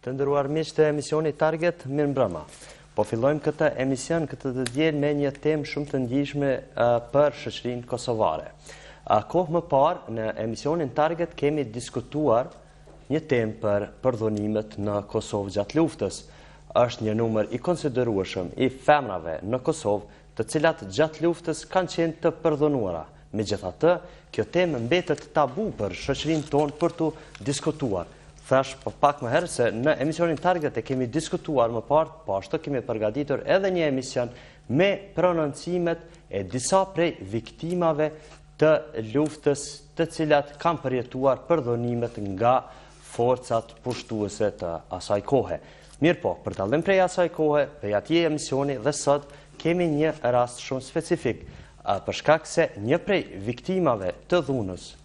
Të nderuar miq të emisionit Target, mirëmbrëma. Po fillojmë këtë emision këtë të diel me një temë shumë të ndjeshme për shoqërinë kosovare. Kohë më parë në emisionin Target kemi diskutuar një temë për përdhunimet në Kosovë gjatë luftës. Është një numër i konsiderueshëm i femrave në Kosovë, të cilat gjatë luftës kanë qenë të përdhunuara. Megjithatë, kjo temë mbetet tabu për shoqërinë tonë për të diskutuar. Thash pak më herë se në emisionin Target e kemi diskutuar më parë, po ashtu kemi përgatitur edhe një emision me prononcimet e disa prej viktimave të luftës, të cilat kanë përjetuar përdhunimet nga forcat pushtuese të asaj kohe. Mirë po, për dallim prej asaj kohe, prej atij emisioni dhe sot kemi një rast shumë specifik, për shkak se një prej viktimave të dhunës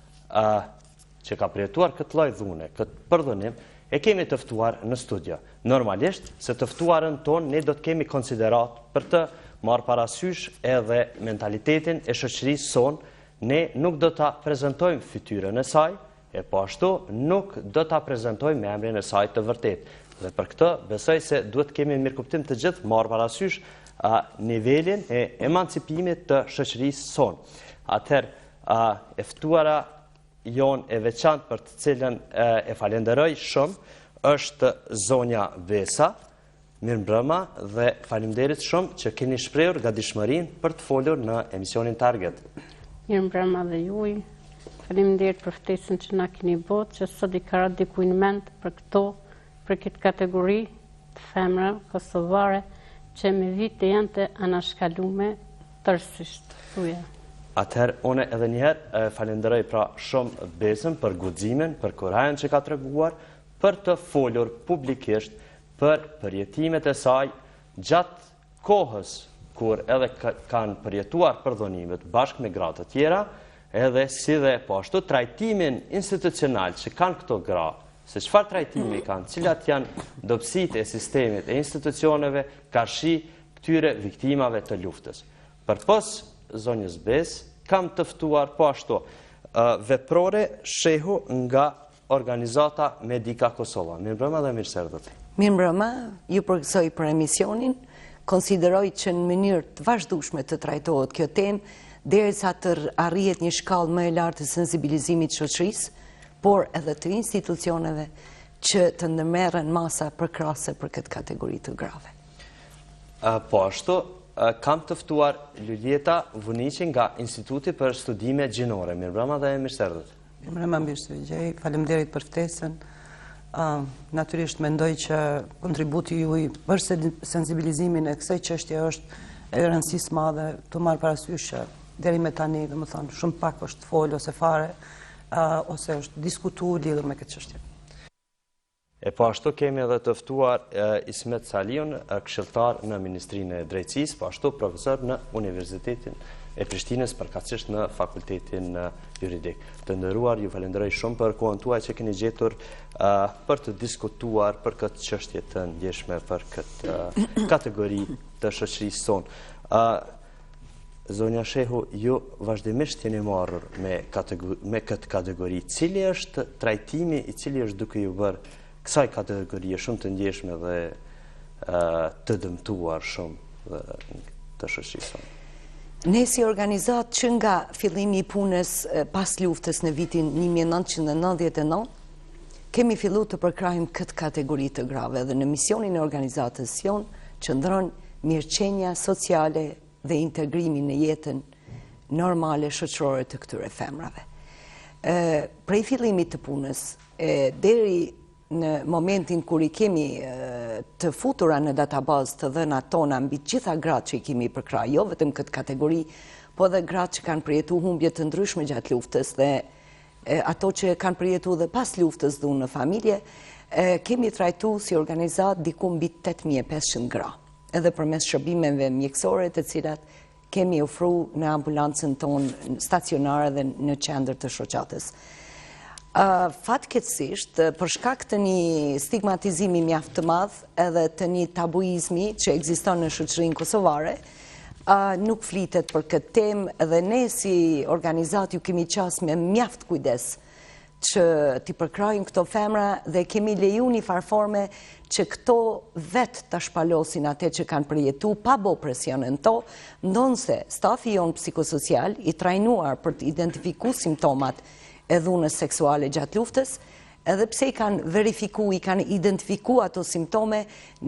që ka përjetuar këtë lloj dhune, këtë përdhunim, e kemi të ftuar në studio. Normalisht, se të ftuarën tonë ne do të kemi konsiderat për të marrë parasysh edhe mentalitetin e shoqërisë sonë, ne nuk do ta prezantojmë fytyrën e saj, e po ashtu nuk do ta prezantojmë emrin e saj të vërtet. Dhe për këtë besoj se duhet kemi mirëkuptim të gjithë marrë parasysh nivelin e emancipimit të shoqërisë sonë. Atëherë, e ftuara jonë e veçantë për të cilën e falenderoj shumë, është zonja Besa. Mirëmbrëma dhe faleminderit shumë që keni shprehur gatishmërinë për të folur në emisionin Target. Mirëmbrëma dhe juaj. Faleminderit për ftesën që na keni bërë, që sot i ka rënë dikujt në mend për këtë kategori të femra kosovare që me vite janë të anashkalume tërësisht. Atëherë, une edhe njëherë falenderoj pra shumë Besën për guximin, për kurajën që ka treguar, për të folur publikisht për përjetimet e saj gjatë kohës kur edhe kanë përjetuar përdhunimet bashkë me gra të tjera, edhe si dhe po ashtu trajtimin institucional që kanë këto gra, se çfarë trajtimi kanë, cilat janë dobësitë e sistemit e institucioneve karshi këtyre viktimave të luftës. Përpos zonjës Besë, kam të ftuar po ashtu veprore shehu nga organizata Medika Kosova. Mirëmbrëma dhe mirë se erdhët. Mirëmbrëma, ju përgëzoj për emisionin, konsideroj që në mënyrë të vazhdueshme të trajtohet kjo temë, derisa të arrihet një shkallë më e lartë të sensibilizimit të shoqërisë, por edhe të institucioneve që të ndërmerren masa përkrahase për këtë kategori të grave. Po ashtu, kam të ftuar Luljeta Vuniqi nga Instituti për Studime Gjinore. Mirëmbrëma dhe mirë se erdhët. Mirëmbrëma, mirë se vëgjej. Faleminderit për ftesën. Natyrisht mendoj që kontributi juaj për sensibilizimin e kësaj çështje është e rëndësisë madhe, të marrë parasysh që deri me tani, domethënë, shumë pak është folë ose fare, ose është diskutuar lidhur me këtë çështje. E po ashtu kemi edhe të ftuar Ismet Saliun, këshilltar në Ministrinë e Drejtësisë, po ashtu profesor në Universitetin e Prishtinës, përkatësisht në Fakultetin Juridik. Të nderuar, ju falenderoj shumë për kohën tuaj që keni gjetur për të diskutuar për këtë çështje të ndjeshme, për këtë kategori të shoqërisë sonë. Zonja Shehu, ju vazhdimisht jeni marrur me këtë kategori. Cili është trajtimi i cili është duke ju bërë kësaj kategorie shumë të ndjeshme dhe të dëmtuar shumë të shoqërisë? Ne si organizat që nga fillimi i punës pas luftës në vitin 1999, kemi fillu të përkrahim këtë kategori të grave dhe në misionin e organizatës jonë qëndron mirëqenia sociale dhe integrimi në jetën normale shoqërore të këtyre femrave. Prej fillimit të punës, deri në momentin kur i kemi të futura në databazë të dhënat tona mbi gjitha gratë që i kemi përkrahur, jo vetëm këtë kategori, po dhe gratë që kanë përjetuar humbje të ndryshme gjatë luftës dhe ato që kanë përjetuar dhe pas luftës dhunë në familje, kemi trajtuar si organizat diku mbi 8500 gra, edhe përmes shërbimeve mjekësore të cilat kemi ofruar në ambulancën tonë stacionare dhe në qendër të shoqatës. Fatkeqësisht, për shkak të një stigmatizimi mjaft të madh edhe të një tabuizmi që ekziston në shoqërinë kosovare, nuk flitet për këtë temë dhe ne si organizat ju kemi qas me mjaft kujdes që t'i përkrajnë këto femra dhe kemi leju një farforme që këto vetë të shpalosin atë që kanë përjetu, pa bo presionën to, ndonë se stafi jonë psikosocial i trajnuar për të identifiku simptomat e dhunës seksuale gjatë luftës, edhe pse i kanë verifiku, i kanë identifiku ato simptome,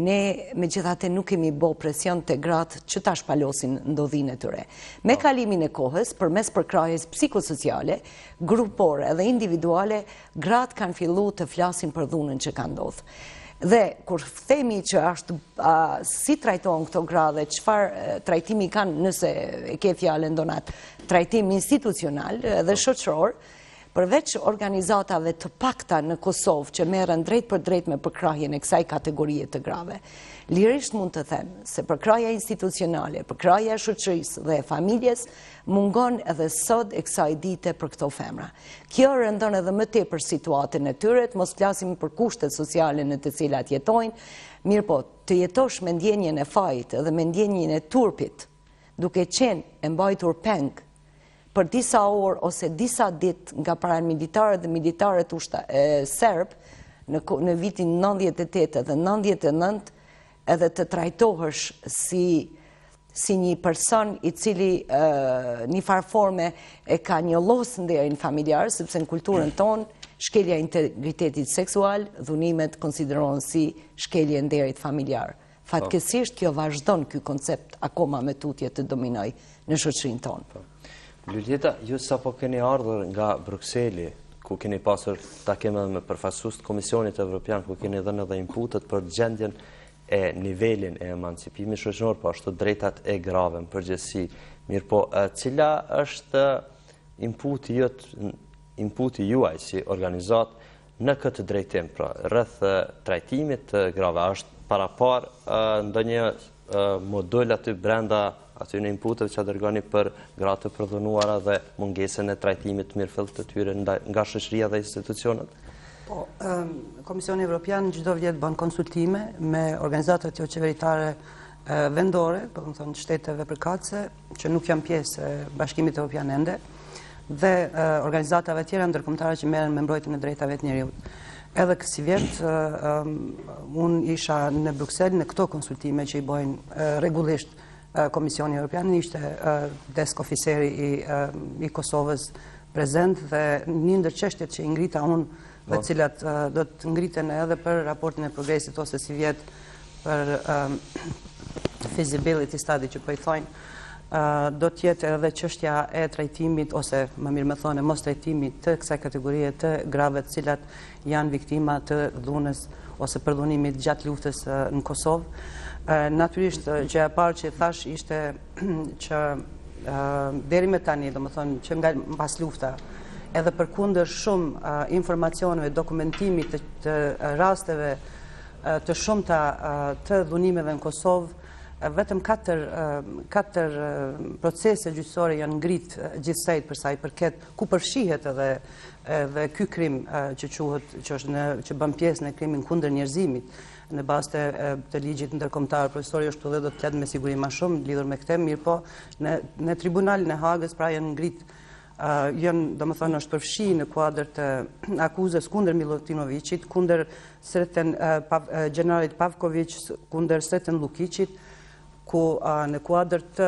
ne me gjithate nuk kemi bo presion të gratë që ta shpalosin ndodhin e tyre. Me kalimin e kohës, për mes përkrajes psikosociale, grupore dhe individuale, gratë kanë fillu të flasin për dhunën që kanë ndodhë. Dhe kur themi që është si trajtojnë këto gra dhe qëfar trajtimi kanë, nëse e ke fjallën donat, trajtim institucional dhe shoqëror, përveç organizatave të pakta në Kosovë që merren drejt për drejt me përkrahjen e kësaj kategorie të grave, lirisht mund të them se përkrahja institucionale, përkrahja e shoqërisë dhe e familjes mungon edhe sot e kësaj dite për këto femra. Kjo rëndon edhe më tepër situatën e tyre, të mos flasim për kushtet sociale në të cilat jetojnë, mirë po, të jetosh me ndjenjen e fajit dhe me ndjenjen e turpit, duke qenë e mbajtur peng për disa orë ose disa dit nga paramilitarët dhe militarët serb në vitin 98 dhe 99 edhe të trajtohësh si një person i cili një farforme e ka një losë nderin familjar, sepse në kulturën tonë shkelja integritetit seksual, dhunimet konsiderohen si shkelje nderit familjar. Fatkesisht kjo vazhdon ky koncept akoma me tutje të dominoj në shoqërinë tonë. Luljeta, ju sa po keni ardhur nga Brukseli, ku keni pasur takime me përfaqësues të Komisionit Evropian, ku keni dhënë edhe inputet për gjendjen e nivelin e emancipimit shoqëror, po ashtu drejtat e grave në përgjithësi. Mirë po, cila është inputi juaj si organizat në këtë drejtim, pra rreth trajtimit të grave? Është parapar ndonjë modul aty brenda aty në inputeve që dërgoni për gratë të përdhunuara dhe mungesën e trajtimit mirëfillt të tyre nga shoqëria dhe institucionet? Po, Komisioni Evropian çdo vjet bën konsultime me organizatat jo qeveritare vendore, po të thonë shteteve përkatëse, që nuk janë pjesë e Bashkimit Evropian ende, dhe organizatave tjera ndërkombëtare që merren me mbrojtjen e drejtave të njerëzit. Edhe kësi vjet, unë isha në Bruksel në këto konsultime që i bojnë rregullisht Komisioni Evropian, ishte desk oficeri i Kosovës prezent dhe një ndër çështjet që i ngrita unë dhe cilat do të ngriten edhe për raportin e progresit ose si vjet për feasibility study që po i thojnë, do të jetë edhe çështja e trajtimit ose më mirë më thonë mos trajtimit të kësaj kategorie të grave të cilat janë viktima të dhunës ose përdhunimit gjatë luftës në Kosovë. Natyrisht që e parë që thash ishte që deri me tani, domethënë që nga pas lufta, edhe përkundër shumë informacioneve, dokumentimit të rasteve të shumta të dhunimeve në Kosovë, vetëm 4 procese gjyqësore janë ngrit gjithsej për sa i përket ku përfshihet edhe ky krim që quhet që bën pjesë në krimin kundër njerëzimit në bazë të ligjit ndërkombëtar. Profesori është këtu dhe do të flet me siguri më shumë lidhur me këtë, mirë po në tribunalin e Hagës pra janë ngrit domethënë është përfshi në kuadër të akuzës kundër Milutinovicit, kundër generalit Pavković, kundër Sreten Lukićit, ku në kuadër të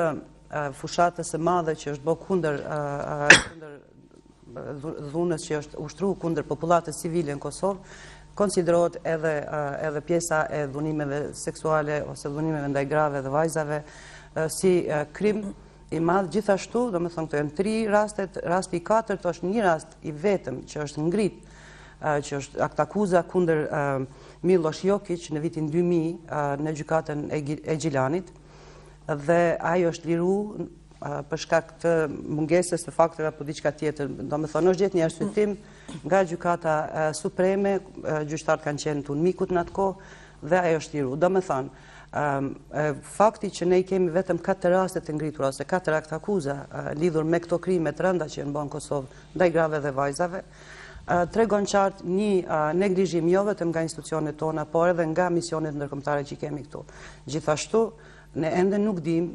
fushatës së madhe që është bërë kundër dhunës që është ushtruar kundër popullatës civile në Kosovë, konsiderohet edhe pjesa e dhunimeve seksuale ose dhunimeve ndaj grave dhe vajzave si krim i madh. Gjithashtu, domethënë këto janë 3 rastet, rasti i 4 është një rast i vetëm që është ngrit, që është aktakuza kundër Miloš Jokić në vitin 2000 në gjykatën e Gjilanit, dhe ajo është liru për shkak të mungesës të fakteve apo diçka tjetër. Domethënë është gjetë një arsyetim nga gjykata supreme, gjyqtarët kanë qenë tunë mikut në atë kohë dhe ajo është liru. Domethënë fakti që ne kemi vetëm 4 raste të ngritura ose 4 aktakuza lidhur me këto krime të rënda që janë bërë në Kosovë ndaj grave dhe vajzave, tregon qartë një neglizhim jo vetëm nga institucionet tona, por edhe nga misionet ndërkombëtare që kemi këtu. Gjithashtu, ne ende nuk dim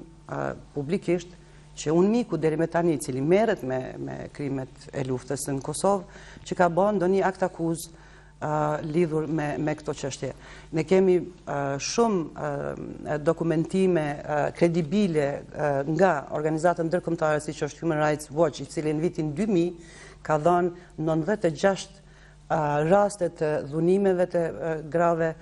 publikisht që unë miku deri me tani, cili merret me krimet e luftës në Kosovë, që ka bën ndonjë akt akuz lidhur me këto çështje. Ne kemi shumë dokumentime kredibile nga organizata ndërkombëtare siç është Human Rights Watch, i cili në vitin 2000 ka dhënë 96 raste të dhunimeve të grave,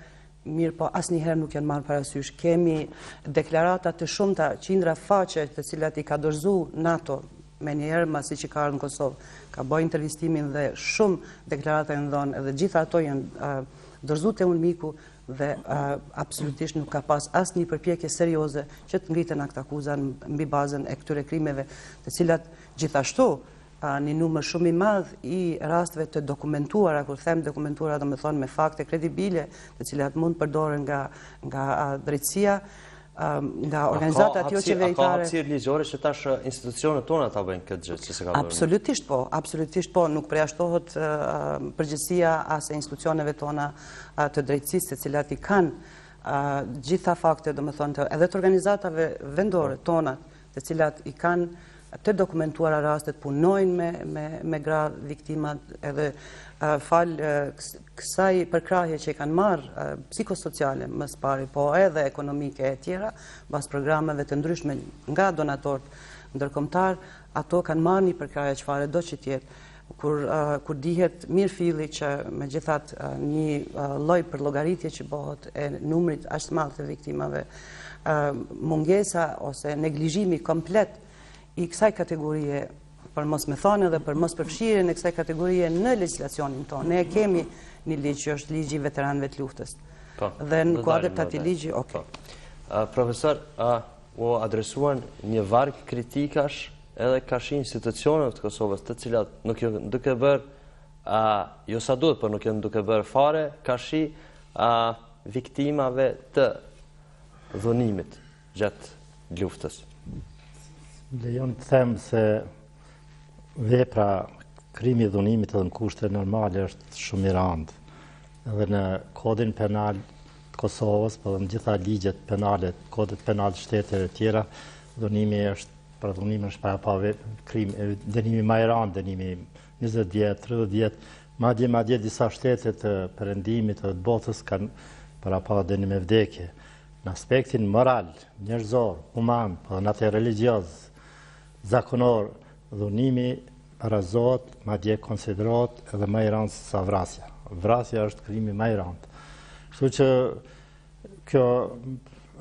mirë po asnjëherë nuk janë marrë parasysh. Kemi deklarata të shumta, qindra faqe të cilat i ka dorëzuar NATO me njëherë masi që ka ardhur në Kosovë, ka bërë intervistimin dhe shumë deklarata janë dhënë, edhe gjitha ato janë dorëzuar te UNMIK-u dhe absolutisht nuk ka pas asnjë përpjekje serioze që të ngritën akt akuza mbi bazën e këtyre krimeve, të cilat gjithashtu një numër shumë i madh i rasteve të dokumentuara, kur them dokumentuara do të thonë me fakte kredibile, të cilat mund përdoren nga drejtësia, nga organizatat jo qeveritare. A ka hapësirë ligjore që tash institucionet tona ta bëjnë këtë gjë që se ka bërë? Absolutisht po, nuk përjashtohet përgjegjësia as e institucioneve tona të drejtësisë, të cilat i kanë gjitha fakte, domethënë edhe të organizatave vendore tona, të cilat i kanë të dokumentuara rastet, punojnë me gra viktimat, edhe kësaj përkrahje që i kanë marrë psikosociale më së pari, po edhe ekonomike e tjera, pas programeve të ndryshme nga donatorët ndërkombëtar, ato kanë marrë një përkrahje çfarë do që tjetë, kur dihet mirë filli që megjithatë një lloj përllogaritje që bëhet e numrit aq të madh të viktimave, mungesa ose neglizhimi komplet i kësaj kategorie, për mos me thënë dhe për mos përfshirjen e kësaj kategorie në legjislacionin tonë. Ne kemi një ligj që është ligji i veteranëve të luftës. Dhe në kuadër të atij ligji, Profesor, u adresuan një varg kritikash edhe kashi institucionet të Kosovës, të cilat nuk janë duke bërë jo sa duhet, por nuk janë duke bërë fare kashi viktimave të dhunimit gjatë luftës. Lejon të them se vepra krimi i dhunimit edhe në kushte normale është shumë i randë. Edhe në kodin penal të Kosovës, por në gjitha ligjet penale, kodet penal të shteteve të tjera, dhunimi është pa krim, dënimi më i randë, dënimi 20 vjet, 30 vjet, madje disa shtete të perëndimit të botës kanë pa dënim me vdekje. Në aspektin moral, njerëzor, human, po në atë religioz, zakonor, dhunimi parazohet, madje konsiderohet edhe më i randë se vrasja. Vrasja është krimi më i randë. Kështu që kjo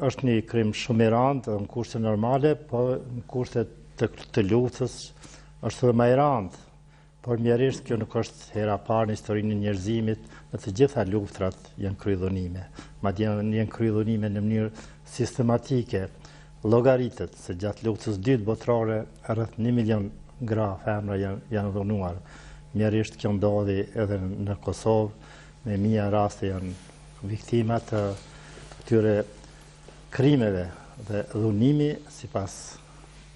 është një krim shumë i randë në kushte normale, po në kushte të luftës është edhe më i randë. Por mjerisht kjo nuk është hera parë në historinë e njerëzimit, në të gjitha luftrat janë kryer dhunime. Madje janë kryer dhunime në mënyrë sistematike. Llogaritet se gjatë luftës dytë botërore rreth 1 milion gra femra janë dhunuar. Mjerisht kjo ndodhi edhe në Kosovë, me mia raste janë viktima të këtyre krimeve dhe dhunimi sipas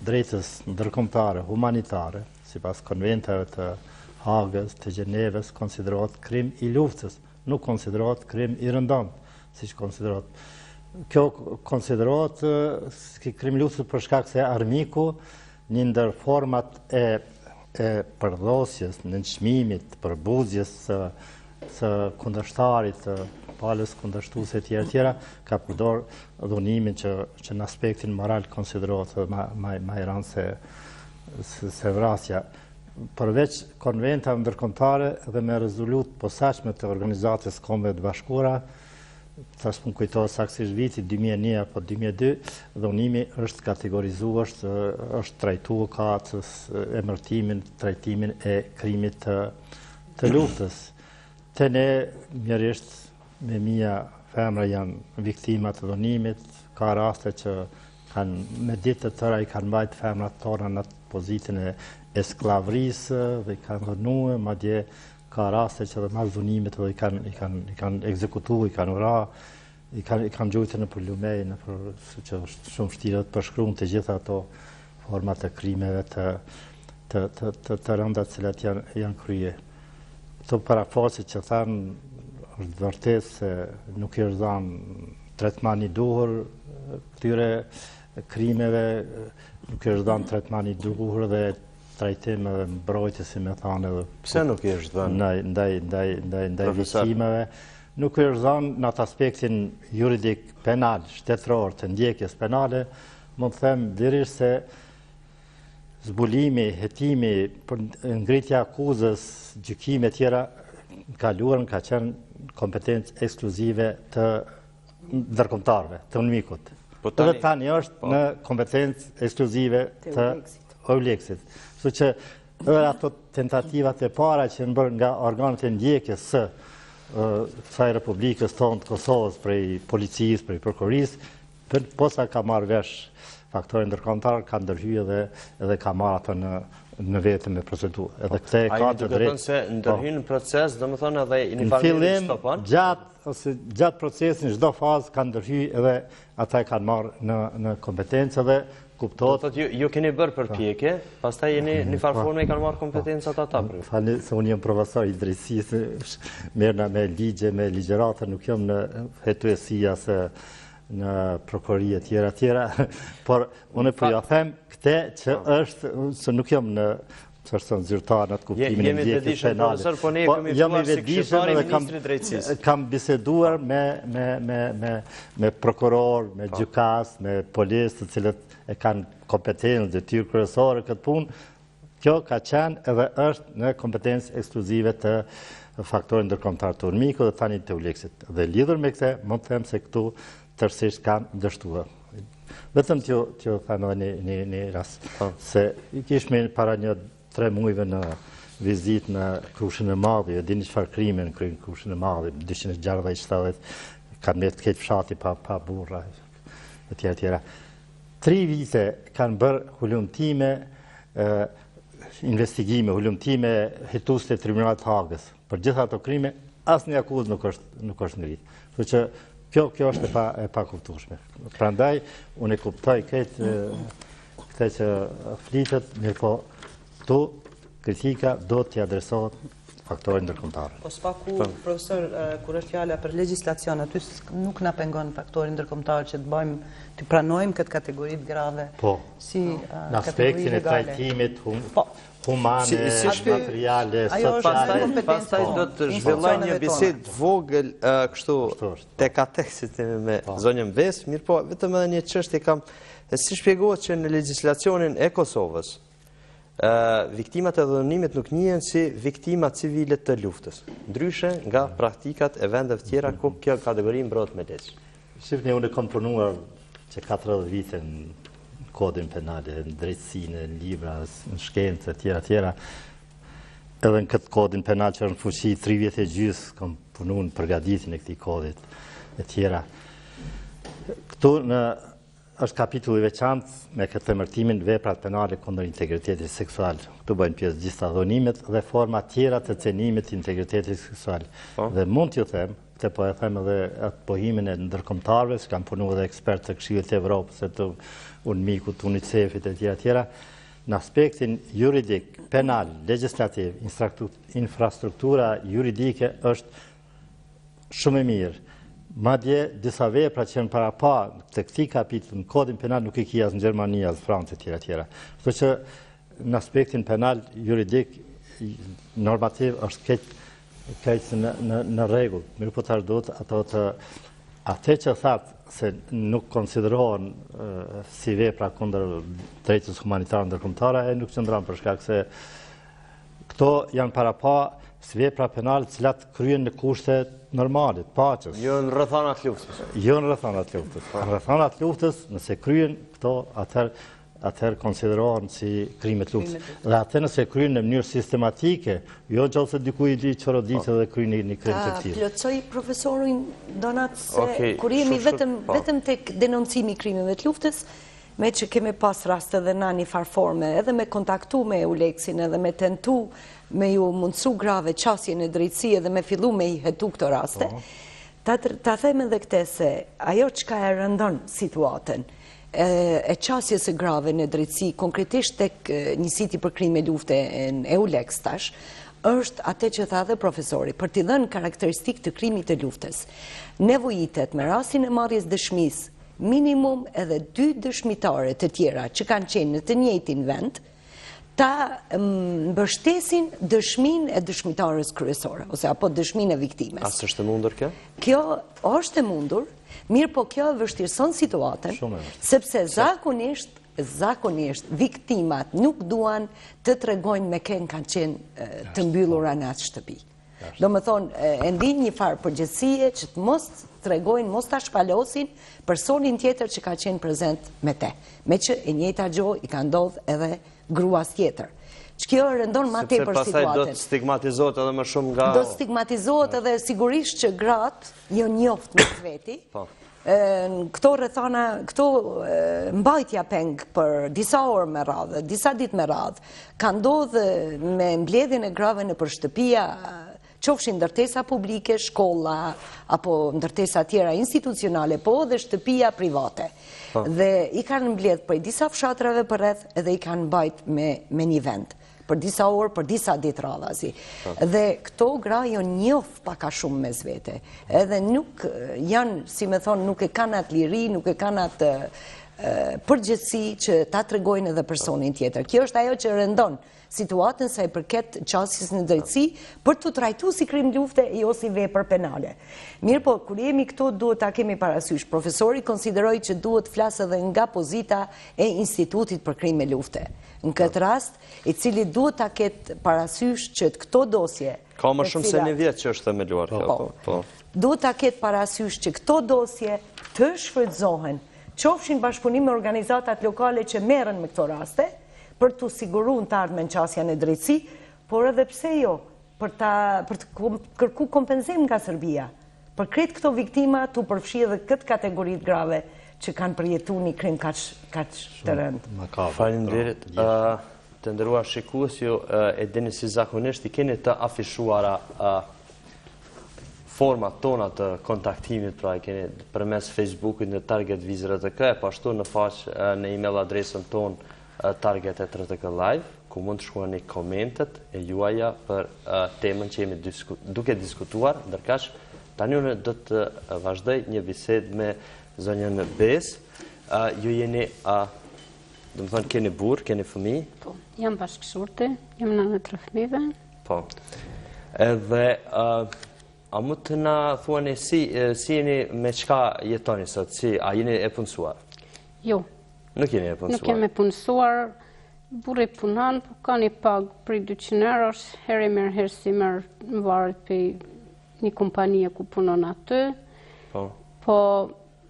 drejtës ndërkombëtare, humanitare, sipas konventave të Hagës, të Gjenevës, konsiderohet krim i luftës, nuk konsiderohet krim i rëndom, siç konsiderohet. Kjo konsiderohet krim luftës për shkak se armiku një ndër format e përdhosjes, nënçmimit, përbuzjes së kundërshtarit, të palës kundërshtuese e tjera, ka përdor dhunimin që në aspektin moral konsiderohet më i rëndë se vrasja. Përveç konventave ndërkombëtare dhe me rezolut posaçme të Organizatës Kombeve të Bashkuara, tash më kujtohet saktësisht viti 2001 apo 2002, dhunimi është kategorizuar, është trajtuar ka emërtimin, trajtimin e krimit të luftës. Te ne mjerisht me mia femra janë viktima të dhunimit, ka raste që me ditë të tëra i kanë mbajt femrat tona në pozitën e sklavrisë dhe i kanë dhënuar, madje ka raste që dhe mas dhunimit dhe i kanë ekzekutuar, i kanë ura, i kanë gjujtë në për lumej, që është shumë vështirë të përshkruan të gjitha ato format të krimeve të rënda cilat janë krye. Këto parafasit që thanë është vërtet se nuk i është dhanë tretmani duhur këtyre krimeve, nuk është dhënë tretman i duhur dhe trajtim edhe mbrojtje, si me thanë edhe. Pse nuk i është dhënë? Ndaj victimeve. Nuk është dhënë në atë aspektin juridik penal, shtetëror të ndjekjes penale, mund të them lirisht se zbulimi, hetimi, për ngritja akuzës, gjykime tjera, kaluarën ka qenë kompetencë ekskluzive të ndërkombëtarëve, të UNMIK-ut. Edhe tani është në kompetencë ekskluzive të EULEX-it. Kështu që edhe ato tentativat e para që në bërë nga organet e ndjekjes së kësaj Republikës tonë të Kosovës, prej policisë, prej prokurisë, posa ka marrë vesh faktorin ndërkombëtar, ka ndërhyjë edhe ka marrë ato në vetëm me procedur. Edhe këtë e ka të drejtë. Se ndërhyjë në proces, do më thonë edhe një farë stopon? Gjatë procesin, çdo fazë ka ndërhyjë edhe ata e kanë marrë në kompetencë dhe kuptohet. Ju keni bërë përpjekje, pastaj jeni një farë forme i kanë marrë kompetencat ata. Falni se unë jam profesor i drejtësisë, merrna me ligje, me ligjërata, nuk jam në hetuesia se në prokurori e tjera, por unë po ja them këtë që është, se nuk jam në çështën zyrtare në atë kuptimin e ndjekjes penale. Po jam i vetëdijshëm edhe kam biseduar me prokuror, me gjykas, me policë, të cilët e kanë kompetencë detyrë kryesore këtë punë. Kjo ka qenë edhe është në kompetencë ekskluzive të faktorit ndërkombëtar të UNMIK-ut dhe tani të EULEX-it. Dhe lidhur me këtë, mund të them se këtu tërësisht kanë dështuar. Vetëm t'ju them edhe një rast, se kishme para 3 muajve në vizitë në Krushën e Madhe, dini çfarë krime në Krushën e Madhe, 260 kanë mbetë këtë fshati pa burra, e tjera. 3 vite kanë bërë hulumtime, investigime, hulumtime hetuese të Tribunalit të Hagës. Për gjitha ato krime, asnjë akuzë nuk është ngritur. Kështu që kjo është e pakuptueshme. Prandaj unë e kuptoj këtë që flitet, mirë po tu kritika do t'i adresohet faktorit ndërkombëtar. Po s'paku, profesor, kur është fjala për legjislacion, aty nuk na pengon faktori ndërkombëtar që të pranojmë këtë kategori të grave si në aspektin e trajtimit humane, materiale, sociale. Pastaj do të zhvilloj një bisedë vogël kështu tek tekstit me zonjën Ves, mirë po vetëm edhe një çështje kam, si shpjegohet që në legjislacionin e Kosovës viktimat e dhunimit nuk njihen si viktima civile të luftës, ndryshe nga praktikat e vendeve tjera ku kjo kategori mbrohet me ligj. Shifni, unë kam punuar që 40 vite në kodin penale, në drejtësinë, në libra, në shkencë, tjera. Edhe në këtë kodin penal që në fuqi 3 vjet e gjys, kam punuar në përgatitjen e këtij kodit e tjera. Këtu është kapitulli veçantë me këtë emërtimin veprat penale kundër integritetit seksual. Këtu bëjnë pjesë gjitha dhunimet dhe forma tjera të cenimit të integritetit seksual. Dhe mund t'ju them, këtë po e them edhe atë pohimin e ndërkombëtarëve, që kanë punuar edhe ekspertë të Këshillit të Evropës, të UNMIK-ut, UNICEF-it e tjera, në aspektin juridik, penal, legjislativ, infrastruktura juridike është shumë e mirë. Madje disa vepra që janë para pa të këtij kapitulli në kodin penal nuk i kia as në Gjermani, as Francë e tjera. Kështu që në aspektin penal juridik normativ është keq në rregull. Mirë po tash duhet atë që thatë se nuk konsiderohen si vepra kundër drejtës humanitare ndërkombëtare, nuk qëndron për shkak se këto janë para pa si vepra penale të cilat kryen në kushte normalit, paqes. Jo në rrethanat luftës. Jo në rrethanat luftës. Në rrethanat luftës, nëse kryen këto, atëherë konsiderohen si krimet luftës. Dhe atëherë nëse kryen në mënyrë sistematike, jo nëse dikujt i çoroditë dhe kryen një krim të tillë. Plotësoj profesorin Donat se kur jemi vetëm tek denoncimi i krimeve të luftës, me që kemi pas raste dhe na një farforme, edhe me kontaktu me EULEX-in, edhe me tentu me ju mundësu grave qasje në drejtësi edhe me fillu me i hetu këto raste, ta them edhe këte se ajo qka e rëndon situatën e qasjes e grave në drejtësi, konkretisht tek njësiti për krime lufte në EULEX tash, është atë që tha dhe profesori, për t'i dhënë karakteristik të krimit të luftës. Nevojitet me rastin e marrjes dëshmis minimum edhe 2 dëshmitare të tjera që kanë qenë në të njëjtin vend, ta mbështesin dëshmin e dëshmitares kryesore, ose apo dëshmin e viktimes. A s'është e mundur kjo? Kjo është e mundur, mirë po kjo vështirëson situatën, sepse zakonisht viktimat nuk duan të tregojnë me kënë kanë qenë të mbyllura në atë shtëpi. Do më thonë, e ndin një farë përgjithësie që të mos tregojnë, mos ta shpalosin personin tjetër që ka qenë prezent me te. Me që e njëjta gjë i ka ndodhur edhe gruas tjetër. Që kjo rëndon ma tepër situatën. Sepse pastaj do të stigmatizohet edhe më shumë nga... Do të stigmatizohet edhe sigurisht që gratë jo njoft me veti. Këto rrethana, këto mbajtja peng për disa orë me radhë, disa ditë me radhë, ka ndodhur me mbledhjen e grave në për shtëpia, qofshin ndërtesa publike, shkolla, apo ndërtesa tjera institucionale, po dhe shtëpia private. Dhe i kanë mbledh për disa fshatrave për rreth edhe i kanë mbajt me një vend. Për disa orë, për disa ditë radhazi. Dhe këto gra jo njoh paka shumë mes vete. Edhe nuk janë, si me thonë, nuk e kanë atë liri, nuk e kanë atë përgjithësi që ta tregojnë edhe personin tjetër. Kjo është ajo që rëndon situatën sa i përket qasjes në drejtësi për të trajtu si krim lufte jo si vepër penale. Mirë po, kur jemi këto duhet ta kemi parasysh. Profesori konsideroi që duhet flasë edhe nga pozita e Institutit për krime lufte. Në këtë rast, i cili duhet ta ketë parasysh që këto dosje... Ka më shumë se një vjetë që është themeluar kjo. Duhet ta ketë parasysh që këto dosje të shfrytëzohen, qofshin bashkëpunim me organizatat lokale që merren me këto raste, për të sigurun të ardhmen qasja në drejtësi, por edhe pse jo, për të kërku kompenzim nga Serbia, për kretë këto viktima të përfshi edhe këtë kategorit grave që kanë përjetu një krim kaq të rëndë. Faleminderit. Të nderuar shikues, ju e dini si zakonisht i keni të afishuara format tona të kontaktimit, pra i keni përmes Facebookit në Target Viz.rtk, e pashtu në faqë në email adresën tonë Target@rtk Live, ku mund të shkruani komentet e juaja për temën që jemi duke diskutuar. Ndërkaq, tani unë do të vazhdoj një bisedë me zonjën Bes. Ju jeni, do të thonë, keni burr, keni fëmijë? Po, jam bashkëshorte, jam nënë 3 fëmijëve. Po. Edhe a mund të na thuani si jeni, me çka jetoni sot? A jeni e punësuar? Jo. Nuk jeni e punësuar? Nuk jem e punësuar, burri punon, po ka një pagë për 200 eurosh, herë merr herë si merr, në varet për një kompanie ku punon aty. Po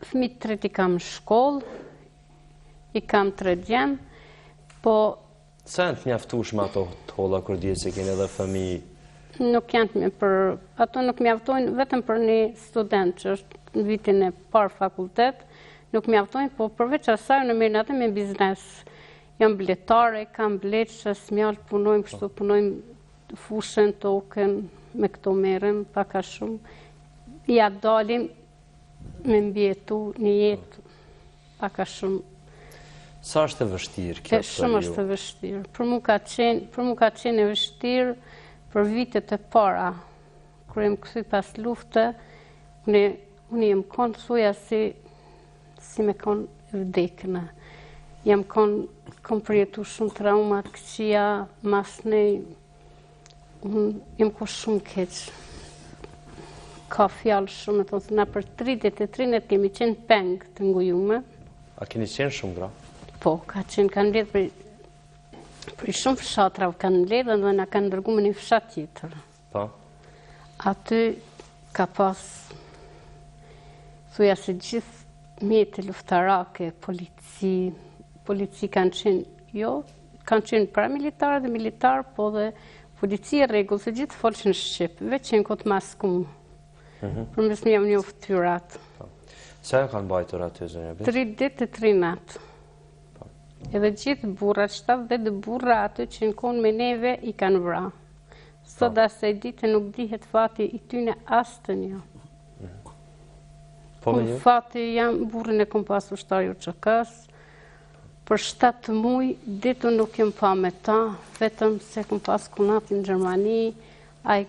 fëmijët 3 i kam në shkollë, i kam 3 djemë, po... Sa janë të mjaftueshme ato të holla kur dihet se keni edhe fëmijë? Nuk janë ato nuk mjaftojnë vetëm për një student që është në vitin e parë fakultet, nuk mjaftojnë, po përveç asaj në merren atë me biznes. Jam bletare, kam bleqë, smjallë, punojmë kështu, punojmë fushën, token, me këto merrem, paka shumë. Ja dalim me mbjetu një jetë, paka shumë. Sa është e vështirë kjo? Shumë është e vështirë. Për mu ka qenë e vështirë për vitet e para. Kër jem këthy pas lufte, unë jem konë thuja si me konë vdekëna. Jam konë përjetu shumë traumat këqia, mas nej, jem ko shumë keqë. Ka fjallë shumë, e thonë, na për 33 kemi qenë pengë të ngujume. A keni qenë shumë gra? Po, kanë mbledhë për shumë fshatra, kanë mbledhë dhe na kanë dërgu me një fshat tjetër. Po? Aty ka pas, thuja se gjithë mjetë luftarake, polici kanë qenë, jo, kanë qenë paramilitarë dhe militarë, po dhe polici e regullë, se gjithë folëshin Shqip, veç qenë këtë maskumë, për mes një një fëtyrat. Sa e kanë bajtur aty, zonja Bes? 3 ditë e 3 natë. Edhe gjithë burrat, 70 burra aty që në konë me neve i kanë vra. Sot asaj dite nuk dihet fati i tyne asë të një. Unë fati jam, burrin e kom pas ushtarju Qokës, për 7 muj, ditu nuk jem pa me ta, vetëm se kom pas kunatin në Gjermani, a i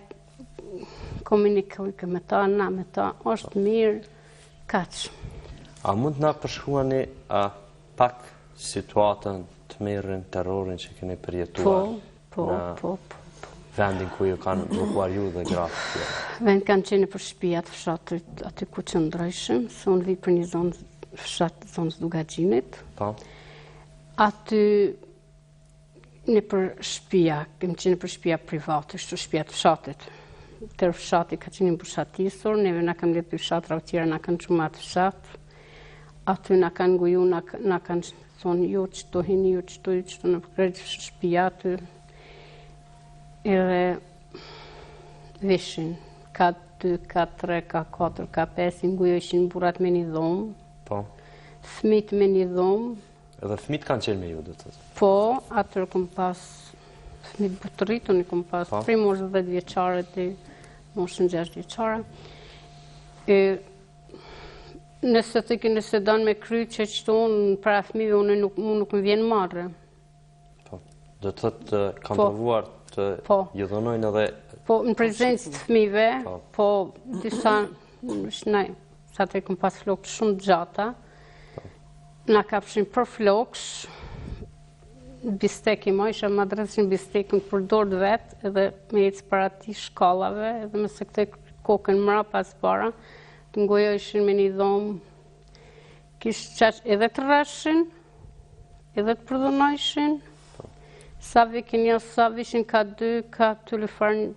komunikoj me ta, na me ta, është mirë, kaqë. A mund na përshkruani pak situatën të mirën, terrorin që keni përjetuar në vendin ku ju kanë blokuar ju dhe gratë tjerë? Vend kanë qenë për shtëpijat fshatrit aty ku qëndrojshëm, se unë vi për një zonë fshat zonës Dugaxhinit. Po. Aty në për shtëpia, kemi qenë për shtëpia private, shtu shtëpia të fshatit. Tërë fshati ka qenë mbushatisur, neve na kanë letë për fshatra të tjera, na kanë qumat fshat. Aty na kanë nguju, na kanë thonë ju qëto hini, ju qëto në përkrejt shtëpia aty. Edhe vishin, ka 2, ka 3, ka 4, ka 5, ngujojshin burat me një dhomë. Po. Fëmit me një dhomë. Edhe fëmit kanë qenë me ju, dhe të të? Po, atër kom pas fëmit butëritu, kom pas 3 moshë 10 vjeqare dhe moshën 6 vjeqare. Nëse të kënë nëse danë me kry që qëto unë para fëmive, unë nuk më vjenë marrë. Po, dhe të të kanë provuar të ju dhonojnë edhe... Po, në prezencë të fëmive, po, disa, sa të kom pas flokë shumë gjata, na kapshin për flokës, bistek i ma, isha madreshin bistekën për dorë vetë, edhe me jetës para ti shkallave, edhe me se këte kokën mra pas para, të ngojojshin me një dhomë, kishë qash edhe të rrashin, edhe të përdonojshin, sa vikin jo, sa vishin ka 2, ka të lëfarnë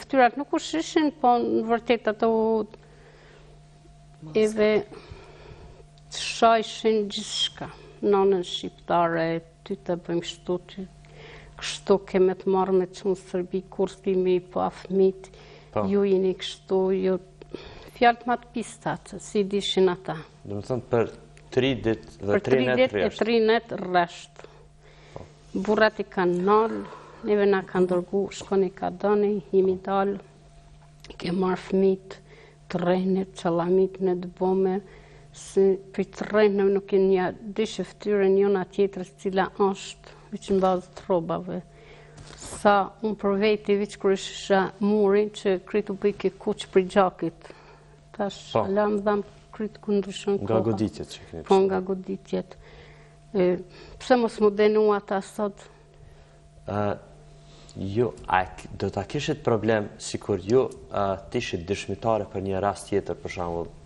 ftyrat nuk u shishin, po në vërtet ato edhe të shajshin gjithë shka. Nonën shqiptare, ty të bëjmë shtu, ty kështu keme të marrë me që në Sërbi, kur s'kemi po afmit, ju jeni kështu, ju fjallët ma të pistat, si dishin ata. Dhe më thënë për 3 dit dhe 3 net rresht. Për 3 net rresht. Burrat i kanë nalë, neve na kanë dërgu, shkoni ka doni, jemi dalë, ke marrë fëmit, të rejnit, qalamit në dëbome, se për të rejnë nuk e një dishë ftyre njona tjetërës cila është, vëqë në bazë të robave. Sa unë për veti vëqë kërë shësha murin që krytu bëjke kuqë për gjakit. Tash alam dhamë krytu këndryshën koha. Nga goditjet që këni Po nga goditjet. Pse mos më denu ata sot? Ju, do të kishit problem si kur ju të ishit dëshmitare për një rast tjetër për shambull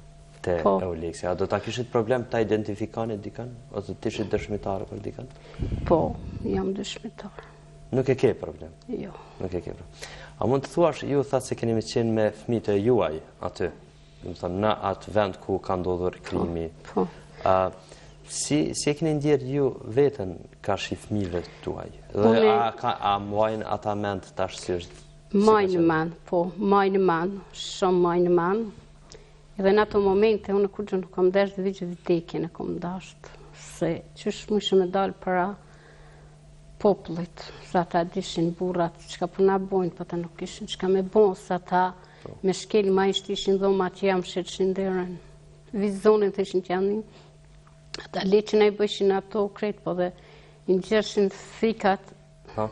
të Euleksi. A do të kishit problem të identifikani dikan? Ose të ishit dëshmitare për dikan? Po, jam dëshmitare. Nuk e ke problem? Jo. Nuk e ke problem. A mund të thuash, ju thatë se keni me qenë me fëmijët e juaj aty, në atë vend ku ka ndodhur krimi. Po. Si e keni ndjerë ju vetën ka shi fëmijëve tuaj? A muajnë ata mend tash si është? Majnë mend, po, majnë mend, shumë majnë mend. Edhe në ato momente, unë kur gjë nuk kom desh dhe vijgjë vdekje në kom dasht. Se qësh më ishë me dalë para popullit, sa ta dishin burrat, që ka përna bojnë, po ta nuk ishin, që ka me bojnë, sa ta me shkel ma ishtë ishin dhoma që jam shetë derën. Vizonin të ishin t'janin, ata leqin e bëshin ato kret, po dhe në gjershin thikat,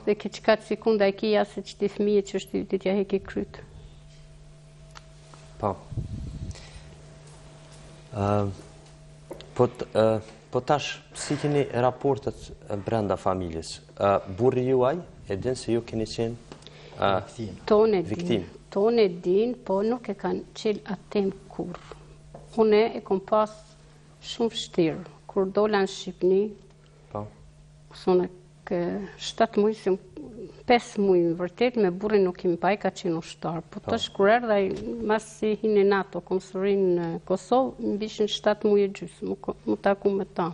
dhe ke që katë sekunda e kia se që ti fëmije që është të tja heke krytë. Po. Po tash, si keni raportet brenda familjes? Burri juaj, e din se ju keni qenë viktim? Tonë e din, po nuk e kanë qelë atem kur. Une e kom pas shumë shtirë. Kur dola në Shqipni, sone kë 7 mujë, 5 mujë në vërtet, me burrin nuk kemi pa, i ka qenë ushtarë. Po tash kur erdha, mas si hinë në NATO, konsurin në Kosovë, më bishin 7 mujë e gjysë, më taku me ta.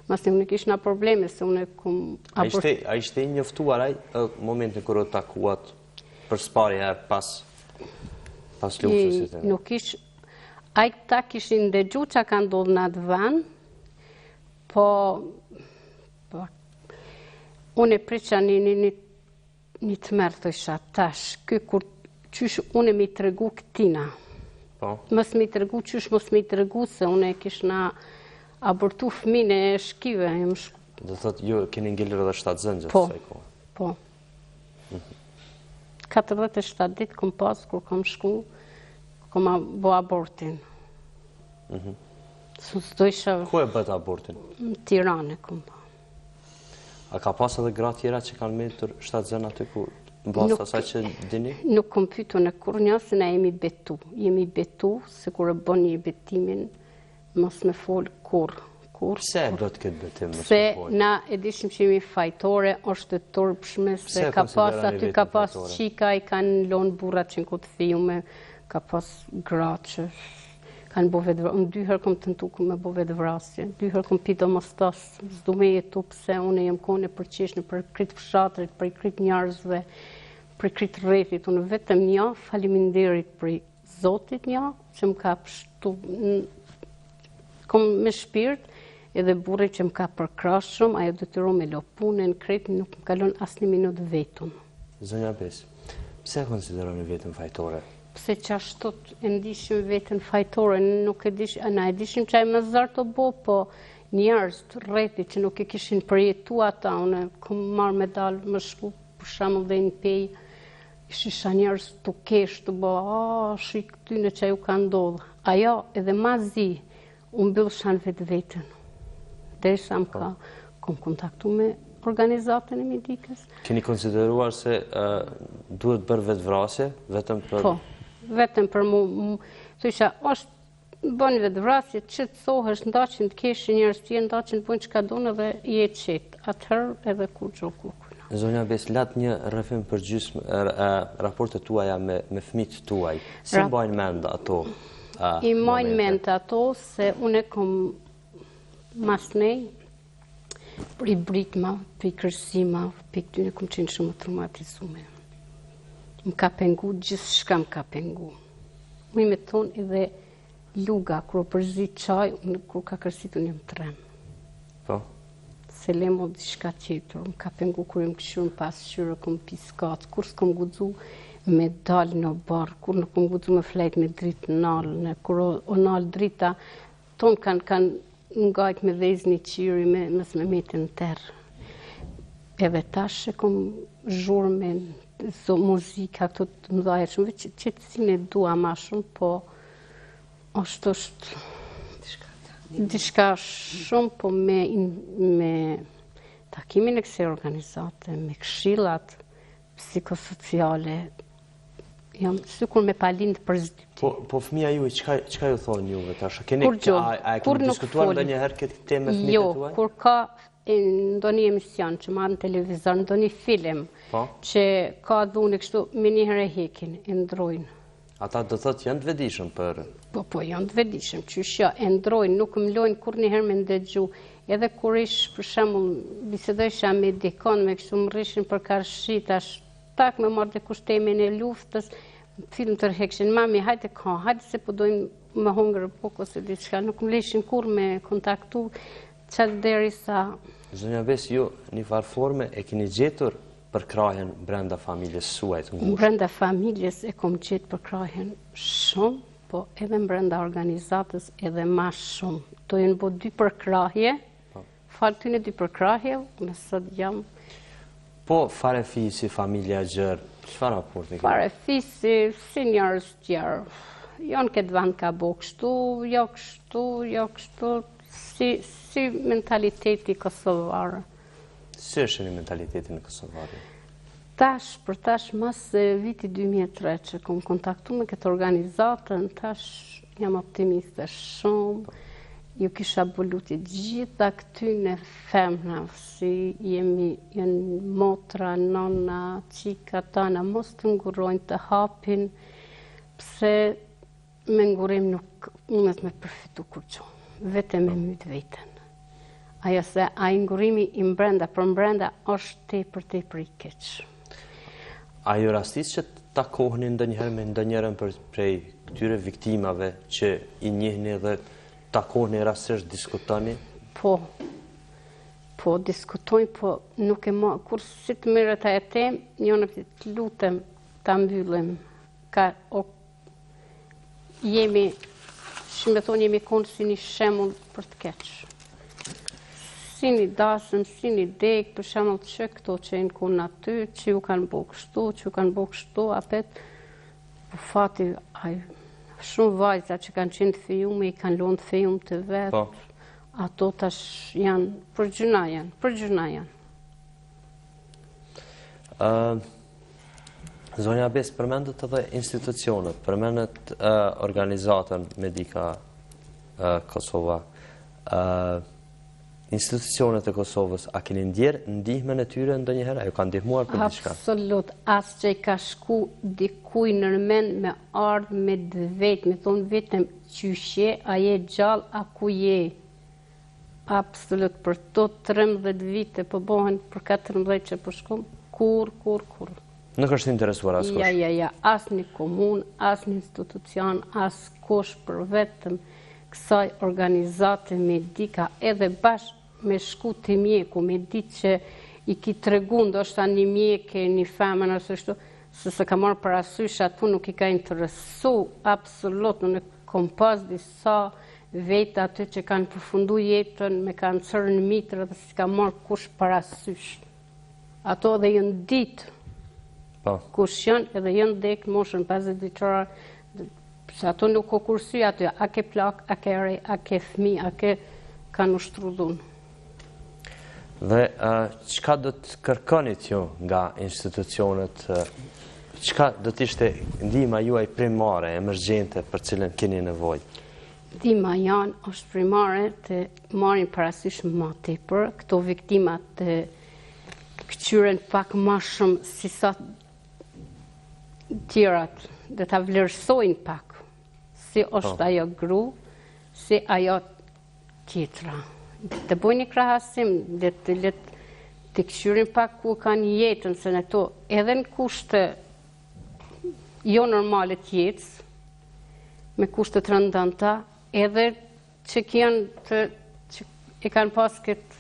Mas në kishë nga probleme, se unë e kom... A ishte i njëftuar aj momentin kër o takuat për spari herë pas luftës? Nuk ishë... A i ta kishin ndëgju që ka ndodhë në atë vend, po... Unë e preqa një të mërë të isha tash, qysh unë e mi të regu këtina. Mës mi të regu, qysh mës mi të regu, se unë e kish nga abortu fëmine e shkive. Dhe thot, ju keni ngellur edhe 7 zëngjët të saj kohë? Po. 47 ditë kom pas, kur kom shku, kom bo abortin. S'do isha Ku e bët abortin? në Tiranë kom ba. A ka pas edhe gra tjera që kanë metur shtatzën aty ku në bastë asaj që dini? Nuk kom pytu në kur një, se na jemi betu. Jemi betu, se kur e bën një betimin, mos me folë kur. Pse e bët këtë betim? Se na e dishim që jemi fajtore, është të turpshme, se ka pas aty, ka pas qika, i kanë lonë burrat që në këtë fiume, ka pas gra që kanë bo vetë vrasje. Unë 2 herë kom tentu me bo vetë vrasje. 2 herë kom pido mos tas, s'du me jetu pse unë jem kone për qeshnë, për kritë fshatrit, për kritë njarëzve, për kritë rrethit. Unë vetëm një, faliminderit për Zotit një, që më ka pështu, kom me shpirt, edhe burri që më ka përkrash shumë, ajo detyro me lo punën, kretë, nuk më kalon asë një minutë vetëm. Zonja Bes, pse e konsideroni vetën fajtore? Pse që ashtot e ndishim vetën fajtore, nuk e dishim, na e dishim që ajë më zarë të bo, po njerëz të rreti që nuk e kishin përjetu ata, unë kom marrë medalë, më shku, për shamull dhe në pej, isha njerëz të kesh të bo, shi këtyne që ju ka ndodhë. Ajo edhe ma zi, unë bëllë shanë vetë vetën. Derisa më ka kom kontaktu me organizatën e medikës. Keni konsideruar se duhet bërë vetë vrasje, vetëm për... Po, vetëm për mu, të isha, është bënë vetë vrasje, që të thohësh, ndaqin të keshë njërës tje, ndaqin të bënë që ka donë dhe je qetë, atëherë edhe kur gjo kukuna. Zonja Bes, latë një rrëfim për gjysmë raportet tuaja me fëmijët tuaj. Si mbajnë mend ato? I mbajnë mend ato se unë e kom mas nej, për i britma, për i kërsima, për i këtyne kom qenë shumë traumatizume. Më ka pengu, gjithë shka më ka pengu. Më i me thonë edhe luga, kërë përzi qaj, kërë ka kërsit unë jam trem. Po? Se lemo di shka tjetër, më ka pengu kërë më këshurë në pasqyre, kom piskat, kur s'kom gudzu me dalë në barë, kur në kom gudzu me flejt me dritë nalë, kërë o nalë drita, tonë kanë ngajt me vezë një qiri, mes me metin në terë. Edhe tash e kom zhurë me muzika, këto të mdhajë shumë, që të zine dua ma shumë, po është diçka shumë, po me takimin e kësaj organizate, me këshillat psikosociale, jam sikur me palindë për zdypti. Po fëmija ju, qka ju thonë juve tash? A keni diskutuar ndë njëherë këtë temë me fëmijët tuaj? Jo, kur ka ndonjë emision që marrë në televizor, ndonjë film, që ka dhune kështu, me njëherë e hekin, e ndrojnë. Ata do thotë janë të vedishëm për... Po, janë të vedishëm, që shja, e ndrojnë, nuk më lojnë kur njëherë me ndëgju. Edhe kur ish, për shemull, bisedojsha me dikon, me kështu më rrishin për karshit, tak me marrë dhe kushtemin e luftës, film të rhekshin, mami, hajde se po dojnë më hongërë poko se diçka, nuk më leshin kur me kontaktu, qatë deri sa... Zonja Bes, ju një farë forme e keni gjetur për krahen brenda familjes suaj të ngushtë? Brenda familjes e kom gjetë për krahen shumë, po edhe brenda organizatës edhe ma shumë. Do jenë bo 2 përkrahje, falë të një 2 përkrahje, me sot jam... Po, fare fisi, familja gjërë, qëfar raport e kërë? Fare fisi, si njërës tjerë. Jonë këtë vend ka bo kështu, jo kështu, si mentaliteti kosovarë. Si është një mentaliteti në Kosovarë? Për tash, mas viti 2003 që kom kontaktu me këtë organizatën, tash jam optimiste shumë, ju kisha bulutit gjitha këtyne femna, si jenë motra, nona, qika tana, mos të ngurojnë të hapin, pse me ngurim nuk mundet me përfitu kur që, vete me mytë vetën. Aja se a ngurimi i mbrenda, për mbrenda është te për i keqë. A ju rastis që takohni ndonjëherë me ndonjërën prej këtyre viktimave që i njihni dhe takohni rastisht diskutoni? Po, diskutojnë, po nuk e ma, kur si të mërë të jetem, njënë të lutem të mbyllim. Jemi, që me thonë, jemi konë si një shemull për të keqë. Si një dasëm, si një dek, për shemull që këto që e në konë aty, që ju kanë bo kështu, apet, po fati, Shumë vajza që kanë qenë të fejume, i kanë lonë të fejum të vetë, ato tash janë, për gjëna janë. Zonja Bes, përmendet edhe institucionet, përmendet organizatën Medika Kosova, institucionet e Kosovës, a keni ndjerë ndihmën e tyre ndonjëherë? Ajo kanë ndihmuar për diçka? Absolut, asë që i ka shku dikuj nërmen me ardhë me dëvet, me thonë vetëm qyshe, a je gjallë, a ku je. Absolut, për to 13 vite përbohen për 14 që përshkom, kur. Nuk është interesuar asë kush? Ja, asë një komun, asë një institucion, asë kush për vetëm kësaj organizate Medika, edhe bashkë me shku të mjeku, me ditë që i ki tregu, ndoshta një mjeke, një femën, ose shtu, se ka marrë parasysh, atu nuk i ka interesu, absolut, në kom pas disa vete aty që kanë përfundu jetën me kancer në mitrë dhe si ka marrë kush parasysh. Ato edhe jënë ditë, kush janë, edhe jënë dekë moshën 50 vjeçara, se ato nuk o kursy aty, a ke plak, a ke rej, a ke fmi, a ke kanë ushtru dhunë. Dhe qka do të kërkonit ju nga institucionet, qka do të ishte ndihma juaj primare, emergjente, për cilën keni nevoj? Ndihma janë është primare të marrin parasysh më tepër, këto viktimat të këqyren pak më shumë si sa tjerat, dhe ta vlerësojnë pak, si është ajo gru, si ajo tjetra. Të bojnë një krahasim, dhe të këqyrin pak ku kanë jetën, se në to edhe në kushte jo normalet jetës, me kushte të rëndanta, edhe që e kanë pas këtë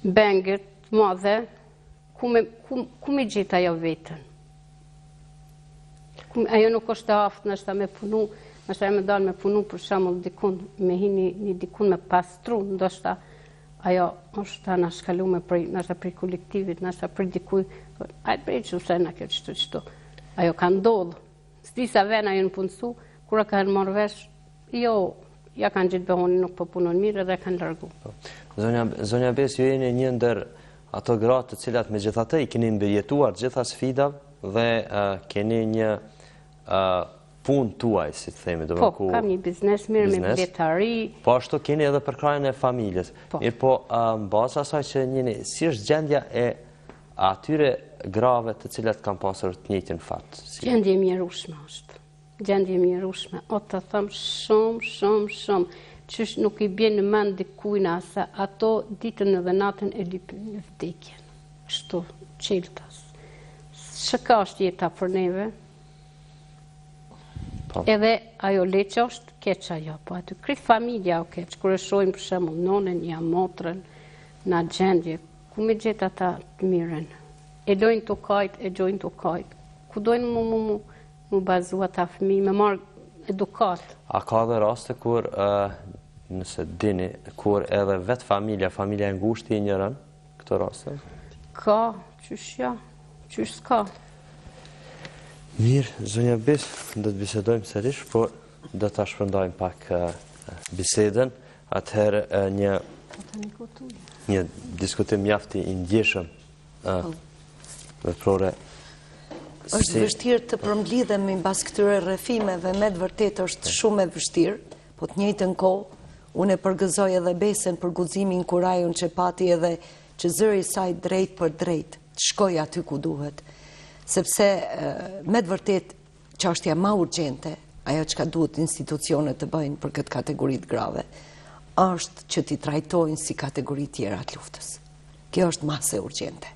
benget të madhe, ku me gjitha ajo vetën. Ajo nuk është të aftë nështë me punu, nështë me dalë me punu për shamull dikun, me hi një dikun me pastru, ndoshta ajo është të nashkalu me nështë për kolektivit, nështë për dikuj, ajtë prej që se në kjo qëtu. Ajo ka ndodhë. Stisa vena ju në punësu, kura ka në marrë vesh, jo, ja kanë gjithë behoni nuk për punon mirë dhe kanë largu. Zonja Bes, ju jeni një ndër ato gratë të cilat me gjithatë i keni mbërjetuar gjitha sfidav dhe keni një punë tuaj, si të themi. Po, kam një biznes mirë me bletari. Po, ashtu keni edhe për krajën e familjes. Mirë po, në bazë asaj që njëni, si është gjendja e atyre grave të cilat kanë pasur të njëjtin fat? Gjendje mjerushme është. Gjendje mjerushme. O të thëmë shumë. Qysh nuk i bje në mend dikujna, se ato ditën edhe natën e lypin në vdekjen. Kështu, qeltas. Shëka është jeta për neve, edhe ajo leqë është keq ajo, po aty kryt familja o keq, kërë shojmë për shemull nonen, ja motrën, në gjendje, ku me gjitha ta të miren, e dojnë të kajt, ku dojnë mu bazua ta fëmi, me marrë edukat. A ka dhe raste kur, nëse dini, kur edhe vetë familja e ngushti i njërën, këto raste? Ka, qysh s'ka. Mirë, zonja Bes, do të bisedojmë sërish, po do të shpërndajmë pak bisedën, atëherë një diskutim mjafti i ndjeshëm veprore. është vështirë të përmblidhemi mbas këtyre rrëfimeve, me të vërtet është shumë e vështirë, po të njëjtën kohë, unë e përgëzoj edhe Besën për guximin kurajun që pati edhe që zëri saj drejt për drejt, të shkoj aty ku duhet. Sepse me të vërtet çështja më urgjente, ajo që ka duhet institucionet të bëjnë për këtë kategorit grave, është që t'i trajtojnë si kategori tjera të luftës. Kjo është masë e urgjente.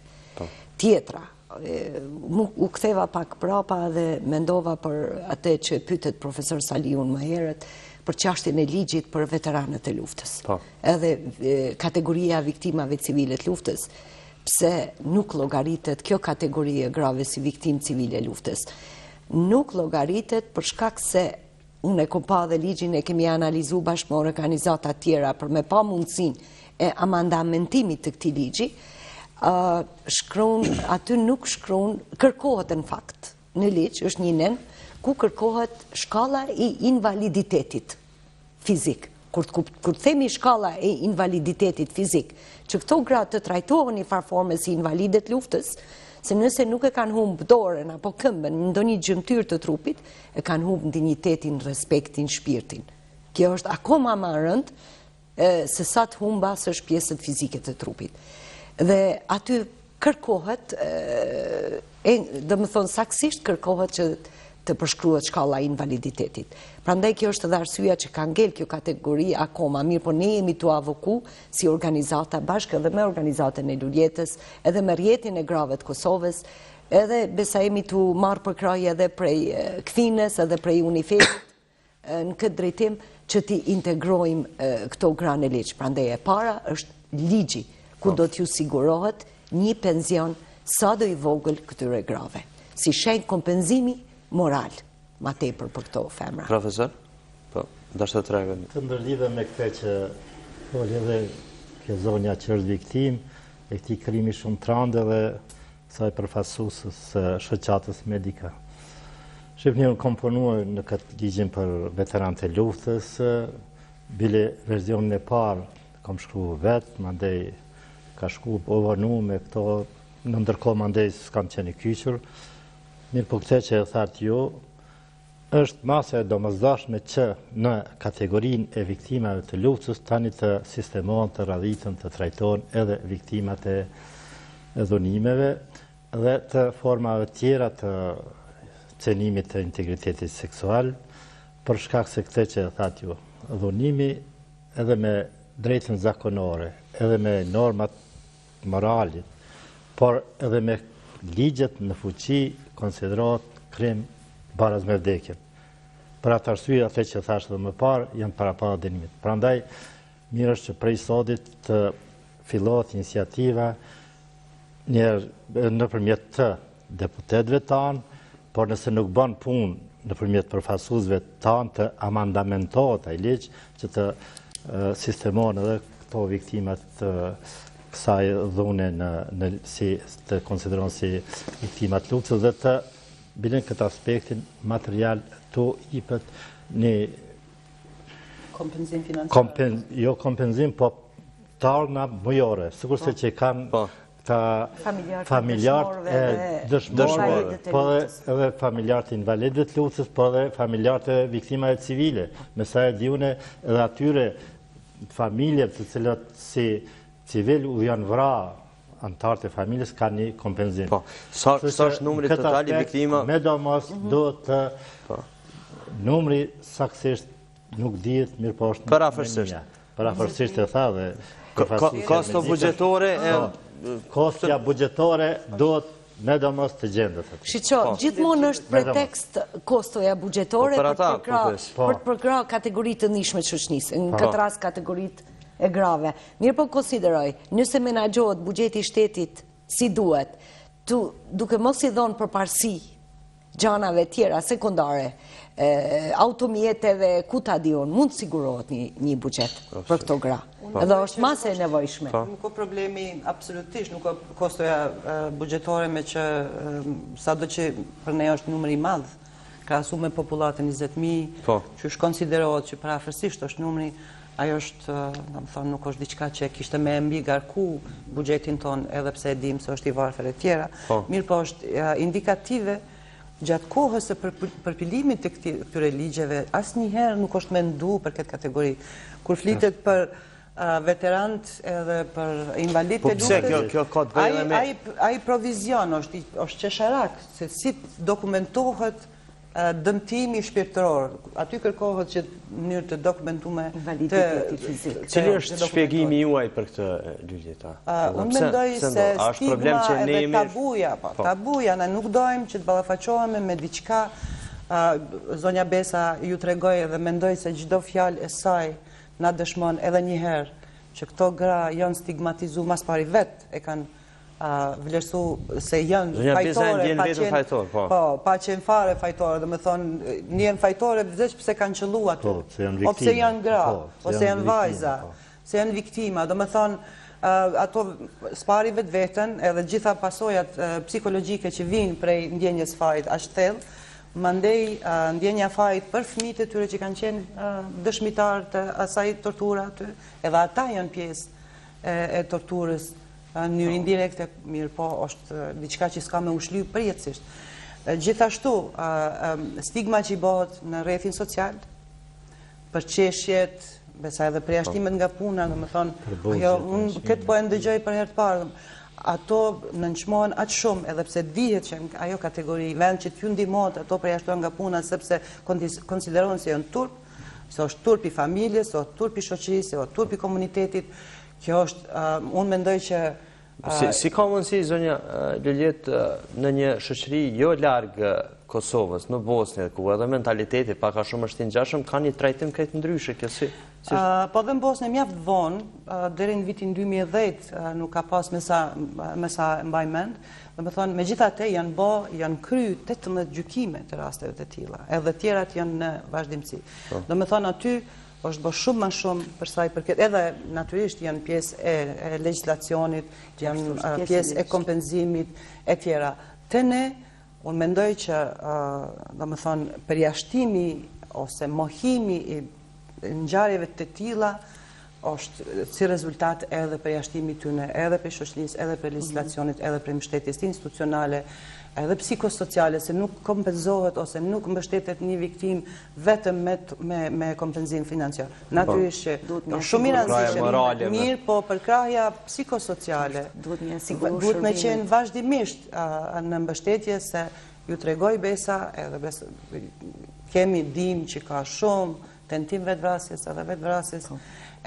Tjetra, u ktheva pak prapa dhe mendova për atë që pytet profesor Saliun më herët, për çështjen e ligjit për veteranët e luftës. Edhe kategoria viktimave civile të luftës, pse nuk llogaritet kjo kategori e grave si viktim civile luftës. Nuk llogaritet për shkak se unë e kom pa dhe ligjin e kemi analizu bashkë me organizata tjera për me pa mundësinë e amandamentimit të këtij ligji, aty nuk shkruan, kërkohet në fakt në ligj, është një nen, ku kërkohet shkalla e invaliditetit fizik. Kur themi shkalla e invaliditetit fizik, që këto gra të trajtohen një farforme si invalidet luftës, se nëse nuk e kanë humbë dorën apo këmbën në ndonjë gjymtyr të trupit, e kanë humbë dinjitetin, respektin, shpirtin. Kjo është akoma më e rëndë se sa të humba së është pjesët fizike të trupit. Dhe aty kërkohet, dhe më thonë saksisht kërkohet që të përshkruhet shkalla e invaliditetit. Prandaj kjo është edhe arsyeja që ka ngel kjo kategori akoma, mirë po ne jemi tu avoku si organizata bashkë edhe me organizatën e Luljetës, edhe me rjetin e grave të Kosovës, edhe besa jemi tu marrë përkraj edhe prej Kthines, edhe prej Unifesit, në këtë drejtim që ti integrojmë këto gra në ligj. Prandaj e para është ligji, ku do t'ju sigurohet një penzion sa do i vogël këtyre grave. Si shenjë kompenzimi moral, ma tepër për këto femra. Profesor, po, dashtë të tregën. Të ndërlidhe me këte që folë edhe kjo zonja që është viktim, e këti krimi shumë trande dhe saj përfasusës shoqatës medika. Shqipënia komponuar në këtë ligjin për veteranët e luftës, bile versionin e parë kam shkru vetë, mandej ka shku ovanu me këto, në ndërkohë mandej s'kam qenë i kyqur. Mirë po këte që e thatë ju, është mase e domosdoshme që në kategorinë e viktimave të luftës tani të sistemohen, të radhitën, të trajtohen edhe viktimat e dhunimeve dhe të formave tjera të cenimit të integritetit seksual, për shkak se këte që e thatë ju, dhunimi edhe me drejtën zakonore, edhe me normat moralit, por edhe me ligjet në fuqi konsiderohet krim baraz me vdekjen. Për atë arsye, atë që thashtë dhe më parë, janë para dënimit. Prandaj, mirë është që prej sodit të fillohet iniciativa nëpërmjet të deputetëve tanë, por nëse nuk bën punë nëpërmjet përfasuesve tanë të amandamentohet ai ligj që të sistemohen edhe këto viktimat të kësaj dhune si të konsideron si viktimat luftës dhe të bilen këtë aspektin material të ipët një kompenzim financiar. Jo kompenzim, po tarna mujore, sikur se që kanë familjarët e dëshmorëve, po edhe familjarët e invalidëve të luftës, po edhe familjarët e viktimave civile. Me sa e diune edhe atyre familjet të cilat si civil u janë vra antarët e familjes ka një kompenzim. Sa është numri totali viktima? Me do mos do të numri saksisht nuk dihet, mirë po është parafërsisht e tha dhe kosto buxhetore kostja buxhetore duhet me do mos të gjendet. Shiqo, gjithmonë është pretekst kostoja buxhetore për të përkra kategoritë të ndryshme të shoqërisë, në këtë rast kategoritë e grave. Mirë po konsideroj, nëse menaxhohet buxheti i shtetit si duhet, duke mos i dhënë përparësi gjanave tjera sekondare, automjeteve, ku ta diun, mund të sigurohet një buxhet për këto gra. Edhe është mase e nevojshme. Nuk ka problemi absolutisht, nuk ka kostoja buxhetore me që sado që për ne është numri i madh, krahasu me popullatën 20.000, që është konsiderohet që parafërsisht është numri. Ajo është, në më thonë, nuk është diçka që kishte me mbi garku buxhetin ton, edhe pse e dim se është i varfër e tjera. Mirë po është indikative gjatë kohës e përpilimit të këtyre ligjeve, asnjëherë nuk është mendu për këtë kategori. Kur flitet për veterant edhe për invalid të luftës, ai provizion është qesharak, se si dokumentohet dëmtimi shpirtëror. Aty kërkohet që në mënyrë të dokumentume invaliditeti fizik. Cili është shpjegimi juaj për këtë ligj? Unë mendoj se stigma edhe tabuja, ne nuk dojmë që të ballafaqohemi me diçka. Zonja Besa ju tregoi dhe mendoj se çdo fjalë e saj na dëshmon edhe një herë që këto gra janë stigmatizuar, mas pari vetë e kanë vlerësu se janë fajtore, pa qenë fare fajtore, dhe me thonë, njën fajtore vëzheq pëse kanë qëllu ato, o pëse janë gra, ose janë vajza, se janë viktima, dhe me thonë, ato spari vetë vetën edhe gjitha pasojat psikologjike që vinë prej ndjenjes fajit ashtë thellë, mandej ndjenja fajit për fëmijët e tyre që kanë qenë dëshmitar të asaj tortura aty, edhe ata janë pjesë e torturës në mënyrë indirekte, mirë po është diçka që s'ka me ushly përjetësisht. Gjithashtu, stigma që i bëhet në rrethin social, për qeshjet, besa edhe përjashtimet nga puna, dhe më thonë, unë këtë po e ndëgjoj për herë të parë, ato nënçmohen aq shumë, edhe pse dihet që ajo kategori, vend që t'ju ndihmohet, ato përjashtohen nga puna, sepse konsiderohen se janë turp, se është turp i familjes, se është turp i shoqërisë, se është turp i komunitetit. Kjo është, unë mendoj që... Si ka mundësi, zonja Luljet, në një shoqëri jo largë Kosovës, në Bosnjë, ku edhe mentaliteti pak a shumë është i ngjashëm, ka një trajtim këtë ndryshe, kjo si? Po dhe në Bosnjë mjaft vonë, deri në vitin 2010 nuk ka pas me sa mbaj mend, dhe me thonë, me gjithate janë kry 18 gjykime të rasteve të tilla, edhe tjerat janë në vazhdimsi. Dhe me thonë, aty është bërë shumë më shumë për sa i përket, edhe natyrisht janë pjesë e legjislacionit, janë pjesë e kompenzimit e tjera. Te ne, unë mendoj që, do më thonë, përjashtimi ose mohimi i ngjarjeve të tilla është si rezultat edhe përjashtimi tyne, edhe për shoqërisë, edhe për legjislacionit, edhe për mbështetjes institucionale, edhe psikosociale, se nuk kompenzohet ose nuk mbështetet një viktim vetëm me kompenzim financiar. Natyrisht që shumë i rëndësishme, mirë, po përkrahja psikosociale duhet me qenë vazhdimisht në mbështetje, se ju tregoj Besa, edhe kemi dim që ka shumë tentim vetvrasjes edhe vetvrasjes,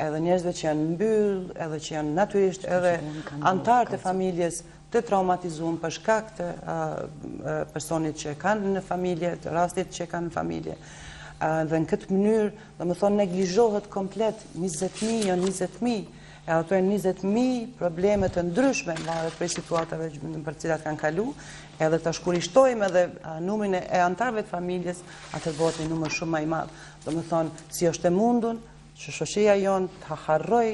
edhe njerëzve që janë mbyll, edhe që janë natyrisht edhe antarë të familjes të traumatizuar për shkak të personit që kanë në familje, të rastit që kanë në familje. Dhe në këtë mënyrë, dhe më thonë, neglizhohet komplet 20.000, janë 20.000, e ato e 20.000 probleme të ndryshme në varet për situatave për cilat kanë kalu, edhe të shkurishtojmë edhe numrin e antarëve të familjes, atë bëhet një numër shumë më i madh. Dhe më thonë, si është e mundun, që shoqëria jonë të harroj,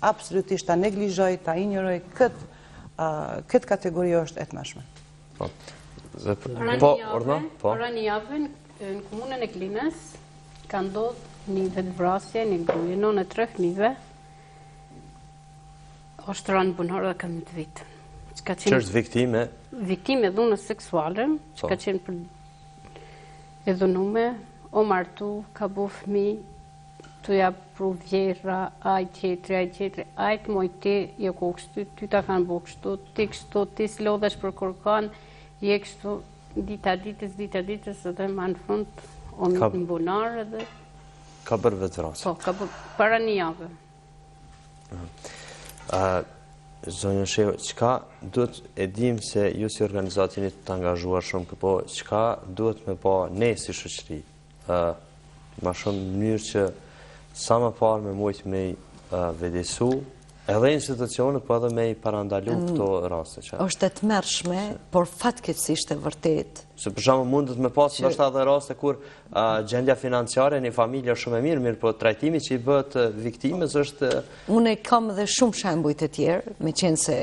absolutisht të neglizhoj, të injoroj këtë kategori është e tmerrshme. Para një javë, në komunën e Klinës, ka ndodhur një vetvrasje, një gruaje, nënë e 3 fëmijëve, është rënë punore dhe ka 10 vite. Që është viktime? Viktime dhunës seksuale, që ka qenë për e dhunume, o martu, ka bu fëmijë, të ja pru vjera, aj tjetëri, aj të moj ti, jo ku kështu, ty ta kanë bu kështu, ti s'lodhesh për kërkan, je kështu, dita ditës, edhe ma në fund, o në mbunarë edhe... Ka bërë vetvrasje? Po, ka bërë para një javë. Zonja Shehu, qka duhet e dim se ju si organizatin të angazhuar shumë këpo, qka duhet me pa ne si shoqëri, ma shumë në mënyrë që sa më parë me mujtë me i vedesu, edhe institucionet, po edhe me i parandalu këto raste. Është e tmerrshme, por fatkeqësisht e vërtet. Se për shembull mundet me pas ndoshta edhe raste kur gjendja financiare në një familje është shumë e mirë, po trajtimi që i bëhet viktimës është... Unë kam dhe shumë shembuj të tjerë, me qenë se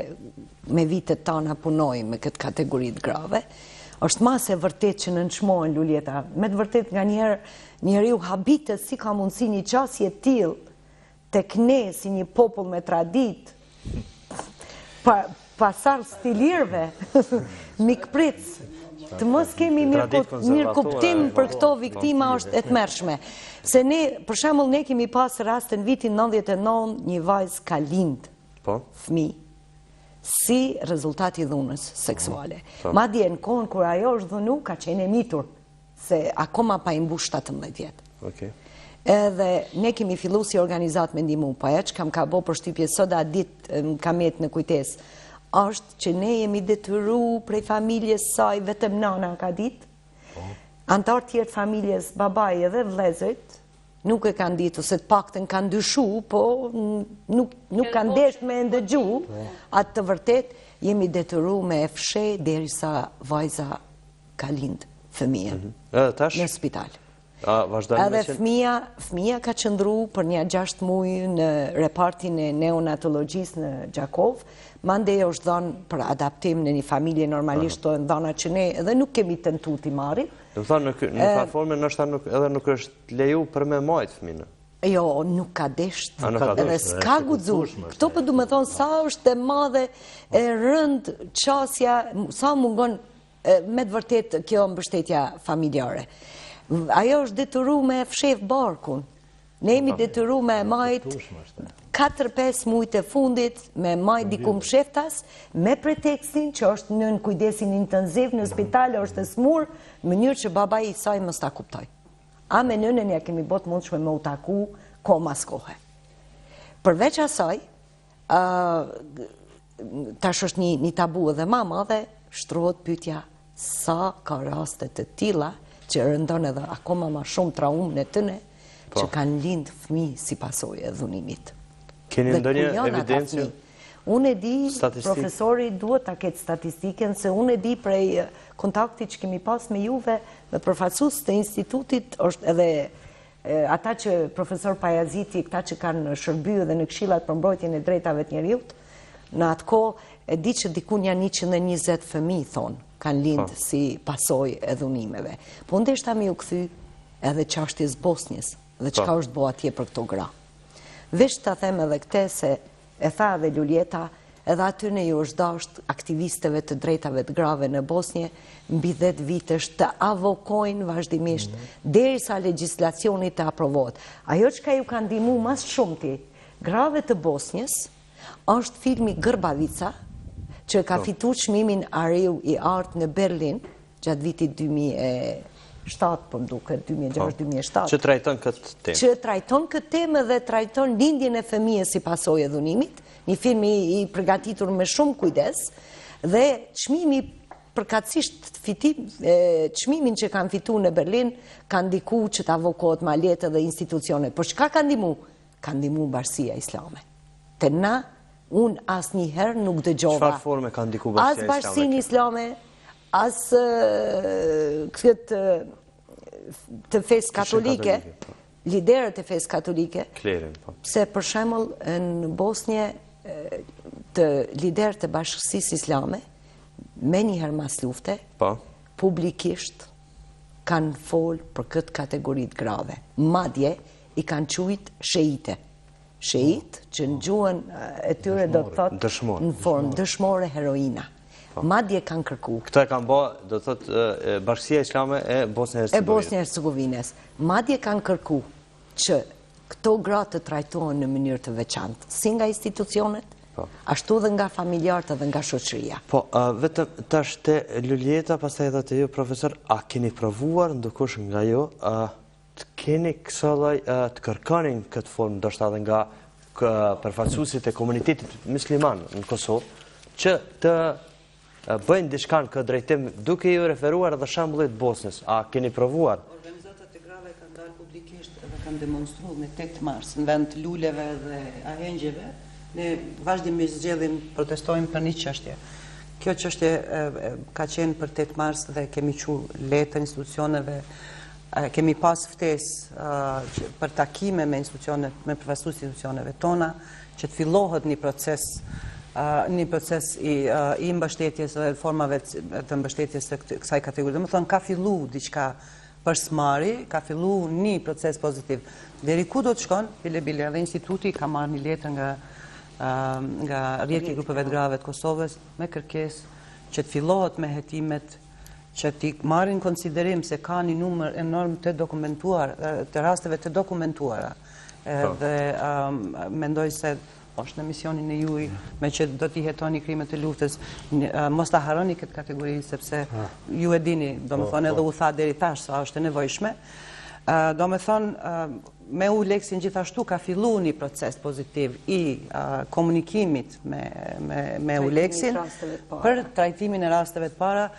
me vitet tana punoj me këtë kategoritë grave, është mas e vërtet që nënçmohen Luljeta. Me të vërtet nga njeriu habitet si ka mundësi një qasje tillë tek ne si një popull me tradit, pasar stilirve, mikpric, të mos kemi mirë kuptim për këto viktima është e tmerrshme. Se ne, për shembull, ne kemi pas rast në vitin 99, një vajzë ka lind fëmijë si rezultati i dhunës seksuale. Madje në kohën kur ajo është dhunu, ka qenë e mitur, se akoma pa i mbush 17 vjet. Edhe ne kemi fillu si organizat me ndihmu, pa e që kam ka bo për shtypje sot a ditë kam jetë në kujtes, është që ne jemi detyru prej familjes saj, vetëm nana ka ditë, antar tjertë familjes babaj edhe vlezërit, nuk e kanë ditë, ose të paktën kanë dyshu, po nuk kanë desht me ndëgju, atë të vërtet jemi detyru me e fshe derisa vajza ka lindë fëmijën në spital. Edhe fëmia ka qëndru për një 6 muaj në repartin e neonatologjisë në Gjakov, mande është dhënë për adaptim në një familje normalisht të dhëna që ne edhe nuk kemi tentu t'i marrim. Do të thonë në platformën nështë edhe nuk është leju për me majtë fëminë. Jo, nuk ka desht, edhe s'ka guxu. Këto për du me thonë sa është e madhe e rënd qasja, sa mungon me të vërtet kjo mbështetja familjare. Ajo është detyru me fshef barkun. Ne jemi detyru me majt 4-5 mujt e fundit, me majt dikum fsheftas, me pretekstin që është në kujdesin intensiv në spital, është e smur, mënyrë që baba i saj mës ta kuptoj. A me nënën ja kemi bot mund shme me u taku ko mas kohë. Përveç asaj, tash është një tabu edhe ma madhe, shtrohet pyetja sa ka rastet të tilla që rëndon edhe akoma ma shumë traumën e tëne, që kanë lindë fëmijë si pasojë e dhunimit. Keni ndonjë evidencë? Unë e di, profesori duhet ta ketë statistiken, se unë e di prej kontaktit që kemi pas me juve, me përfaqësues të institutit, është edhe ata që profesor Pajaziti, këta që kanë shërbyer dhe në këshillat për mbrojtjen e drejtave të njerëzit, në atë kohë e di që dikun janë 120 fëmijë thonë, kanë lindë si pasojë e dhunimeve. Po ndeshta mi u kthy edhe çështjes Bosnjës dhe çka është bo atje për këto gra. Veç ta them edhe këte se e tha edhe Luljeta, edhe aty në ju është dasht aktivisteve të drejtave të grave në Bosnje, mbi 10 vitesh të avokojnë vazhdimisht, derisa legjislacioni të aprovohet. Ajo që ju ka ndihmu mas shumëti grave të Bosnjës, është filmi Grbavica, që ka fitu çmimin Ariu i artë në Berlin, gjatë vitit 2007, për mduke, 2006-2007. Që trajton këtë temë. Që trajton këtë temë dhe trajton lindjen e fëmijës si pasojë e dhunimit, një film i përgatitur me shumë kujdes, dhe çmimi përkatësisht çmimin që kanë fitu në Berlin, kanë ndiku që të avokohet ma letë dhe institucione. Por çka kanë ndihmu? Kanë ndihmu Bashkia Islame. Te na, unë asë njëherë nuk dëgjova. Çfarë forme kanë ndiku Bashkia Islame? As Bashkinë Islame, as këtë të fesë katolike, liderët e fesë katolike, se për shembull në Bosnje të liderët e Bashkësisë Islame, me njëherë mas lufte, publikisht kanë folë për këtë kategorit grave. Madje i kanë quajtur shehite. Shehit, që në gjuhën e tyre do të thotë në formë dëshmore heroina. Madje kanë kërku. Këto e kanë bërë, do të thotë, Bashkia Islame e Bosnjë-Hercegovinës. Madje kanë kërku që këto gra të trajtohen në mënyrë të veçantë, si nga institucionet, ashtu dhe nga familjarët dhe nga shoqëria. Po, vetëm tash te Luljeta, pastaj edhe te ju, profesor, a keni provuar, ndokush nga ju, të keni kësallaj të kërkanin këtë formë, ndoshta edhe nga përfaqësuesit e komunitetit musliman në Kosovë, që të bëjnë diçka në këtë drejtim, duke ju referuar edhe shembullit Bosnjës. A keni provuar? Organizatat e grave kanë dalë publikisht dhe kanë demonstruar me 8 mars në vend të luleve dhe ahengjeve. Ne vazhdimisht zgjedhim, protestojmë për një çështje. Kjo çështje ka qenë për 8 mars dhe kemi qenë letër institucioneve. Kemi pas ftesë për takime me institucionet, me përfaqësues institucioneve tona, që të fillohet një proces i mbështetjes dhe formave të mbështetjes të kësaj kategorie. Domethënë ka filluar diçka përsëmari, ka filluar një proces pozitiv. Deri ku do të shkon? Bile edhe instituti ka marrë një letër nga rrjeti i grupeve të grave të Kosovës me kërkesë që të fillohet me hetimet, që t'i marrin konsiderim se ka një numër enorm të dokumentuar, të rasteve të dokumentuara. Dhe mendoj se është në misionin e juaj, me që do t'i hetoni krimet e luftës, mos ta harroni këtë kategori, sepse ju e dini, do me thonë edhe u tha deri tash, sa është e nevojshme. Do me thonë, me ULEX-in gjithashtu ka fillu një proces pozitiv i komunikimit me ULEX-in për trajtimin e rasteve të para.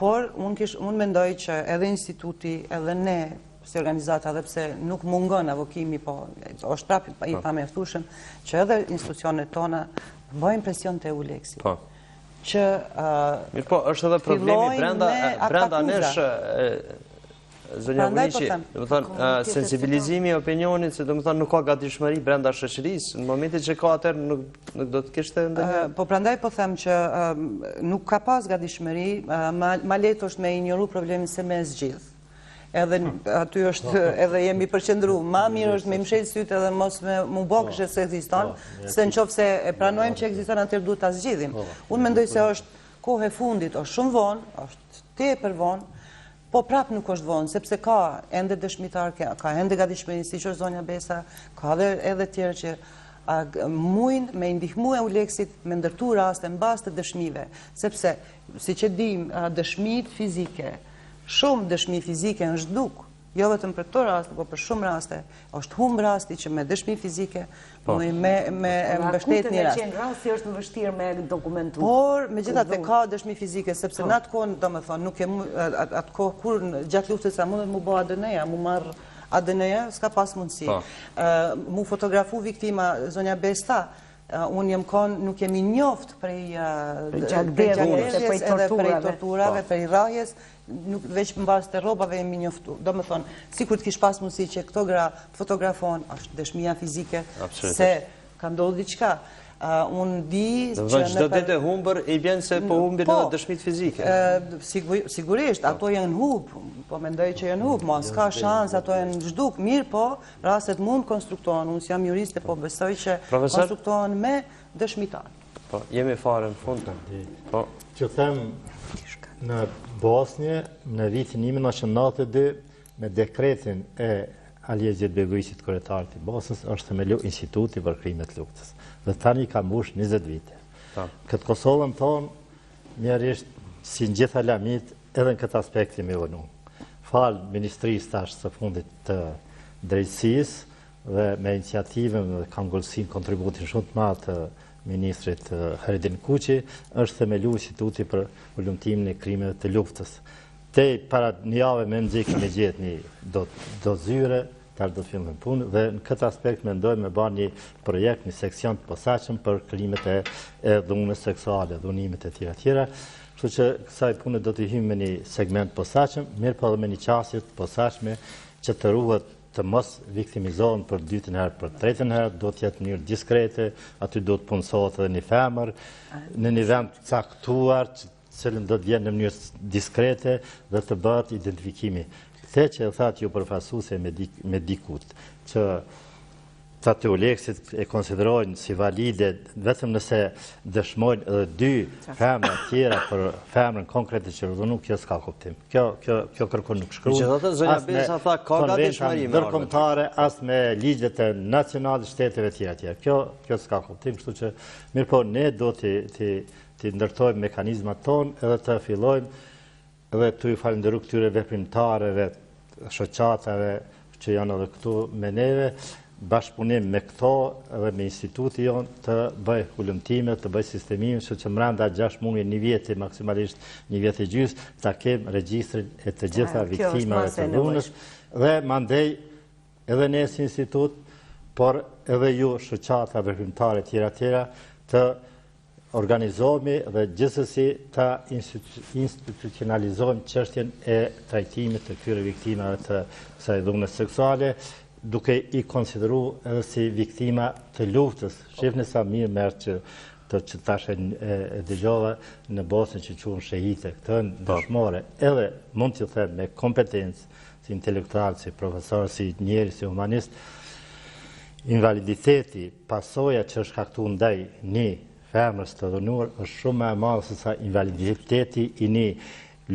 Por, unë mendoj që edhe instituti, edhe ne, si organizata, edhe pse nuk mungon avokimi, po është prapë i pamjaftueshëm, që edhe institucionet tona bëjnë presion te ULEX-i. Që po, është edhe problemi brenda nesh Zonja Vuriqi, do të thonë, sensibilizimi i opinionit, se do të thonë nuk ka gatishmëri brenda shoqërisë, në momentin që ka atëherë nuk do të kishte ndonjë. Po prandaj po them që nuk ka pas gatishmëri, ma lehtë është me injoru problemin se me zgjidh. Edhe aty është, edhe jemi përqendru, ma mirë është me mshelë sytë edhe mos me mu bokëshe se ekziston, se në qofë se e pranojmë që ekziston, atër duhet ta zgjidhim. Unë mendoj se është kohë e fundit, është shumë vonë, është tepër vonë, po prap nuk është vonë, sepse ka ende dëshmitar, ka ende gatishmëri, si që është zonja Besa, ka edhe tjerë që mujnë me ndihmu e Uleksit me ndërtu raste në bazë të dëshmive, sepse, si që dim, dëshmit fizike, shumë dëshmi fizike në zhduk, jo vetëm për këto raste, po për shumë raste, është humbë rasti që me dëshmi fizike, me mbështet një rast. Në rasti është në vështirë me dokumentu. Por, me gjithatë ka dëshmi fizike, sepse në atë kohë, do me thonë, nuk e atë kohë kur gjatë luftës sa mundet mu bo ADN-ja, mu marë ADN-ja, s'ka pas mundësi. Mu fotografu viktima Zonja Besta, unë jem konë, nuk jemi njoft prej gjakdevjes, edhe prej torturave, prej rrahjes, veç në bazë të robave jemi njoftu. Do me thonë, si kur të kish pas mundësi që këto gra fotografon, është dëshmia fizike, se ka ndodhë diqka. Unë di që... Dhe qdo ditë e humbër i bjenë se po humbir në dëshmit fizike. Sigurisht, ato janë hubë, po mendoj që janë hubë, ma s'ka shansë, ato janë zhduk, mirë po, rastet mund konstruktohen, unë si jam juriste, po besoj që konstruktohen me dëshmitar. Po, jemi fare në fund. Po, që them në Bosnje, në vitin 1992, me dekretin e Aljezit Begoviqit, kryetarit i Bosnës, është themelu Instituti për krimet luftës. Dhe tani ka mbush 20 vite. Këtë Kosovën tonë, mjerisht, si në gjitha lamit, edhe në këtë aspekt jemi vënu. Falë Ministrisë tash së fundit të drejtësisë dhe me iniciativën dhe kam gullësin kontributin shumë të matë të Ministrit Haridin Kuqi, është themelu Instituti për ullumtimin e krimeve të luftës. Te para një jave me nëzikë me gjithë një do zyre, tash do të fillim punë, dhe në këtë aspekt mendoj me ba një projekt, një seksion të posaçëm për krimet e dhunës seksuale, dhunimet e tjera. Kështu që kësaj punë do të hyjmë me një segment posaçëm, mirë po edhe me një qasje të posaçme që të ruhet të mos viktimizohen për dytën herë, për tretën herë, do të jetë mënyrë diskrete, aty do të punësohet edhe një femër, në një vend caktuar, cilën do të vjen në mënyrë diskrete dhe të bëhet identifikimi. Këtë që e thatë ju përfaqësuese me dikut, që ta të Uleksit e konsiderojnë si valide vetëm nëse dëshmojnë edhe dy femra tjera për femrën konkrete që rëdhunu, kjo s'ka kuptim. Kjo kërkon nuk shkruan. Megjithatë, zonja Besa tha ka gatishmëri me ndërkombëtare, as me ligjet e nacionale shteteve tjera. Kjo s'ka kuptim, kështu që mirë po ne do të ndërtojmë mekanizmat tonë edhe të fillojmë edhe të ju falenderoj këtyre veprimtareve, shoqatave që janë edhe këtu me neve, bashkëpunim me këto edhe me instituti jonë të bëj ullumtime, të bëj sistemime, që mranda 6 muaj, një vjetë, maksimalisht një vjetë e gjys, ta kem regjistrin e të gjitha viktimave të dhunës, dhe mandej edhe ne si institut, por edhe ju shoqata veprimtare tjera, të organizohemi dhe gjithsesi të institucionalizohemi çështjen e trajtimit të këtyre viktimave të kësaj dhunës seksuale, duke i konsideru edhe si viktima të luftës. Shifni sa mirë merë që tash e dëgjova në Bosnjë që quhen shehite, këtë dëshmore, edhe mund t'ju them me kompetencë, si intelektual, si profesor, si njeri, si humanist, invaliditeti, pasoja që është shkaktuar ndaj një femrës të dhunuar, është shumë më e madhe se sa invaliditeti i një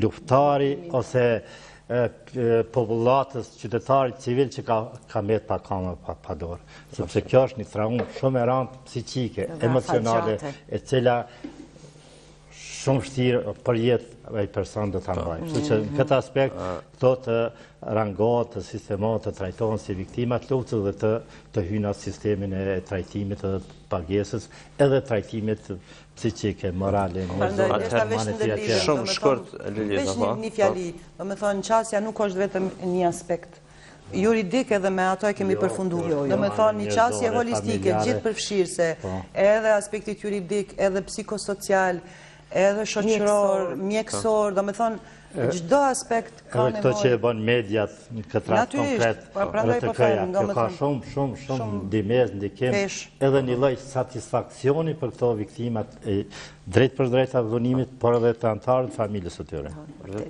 luftari ose popullatës, qytetarit civil që ka met pa kamë pa dorë. Sepse kjo është një traumë shumë e rëndë psiqike, emocionale, e cila shumë vështirë për jetë ai person do ta mbajë. Kështu që në këtë aspekt këto të rangohet, të sistemohet, të trajtohen si viktima të luftës dhe të hyjnë në sistemin e trajtimit edhe të pagesës, edhe trajtimit psiqike, morale, shumë shkurt Lilita. Veç një fjali, do me thonë qasja nuk është vetëm një aspekt. Juridik edhe me ato e kemi përfunduar. Do me thonë një qasje holistike, gjithë përfshirëse, edhe aspektit juridik, edhe psikosocial, edhe shoqëror, mjekësor, do me thonë, Çdo aspekt ka Edhe këto që e nevojë. bën mediat në këtë rast konkret, prandaj po RTK-ja, them, kjo ka shumë ndihmës, ndikim, pesh. edhe një lloj satisfaksioni për këto viktimat e drejt për drejt të dhunimit, por edhe të anëtarët familjes së tyre.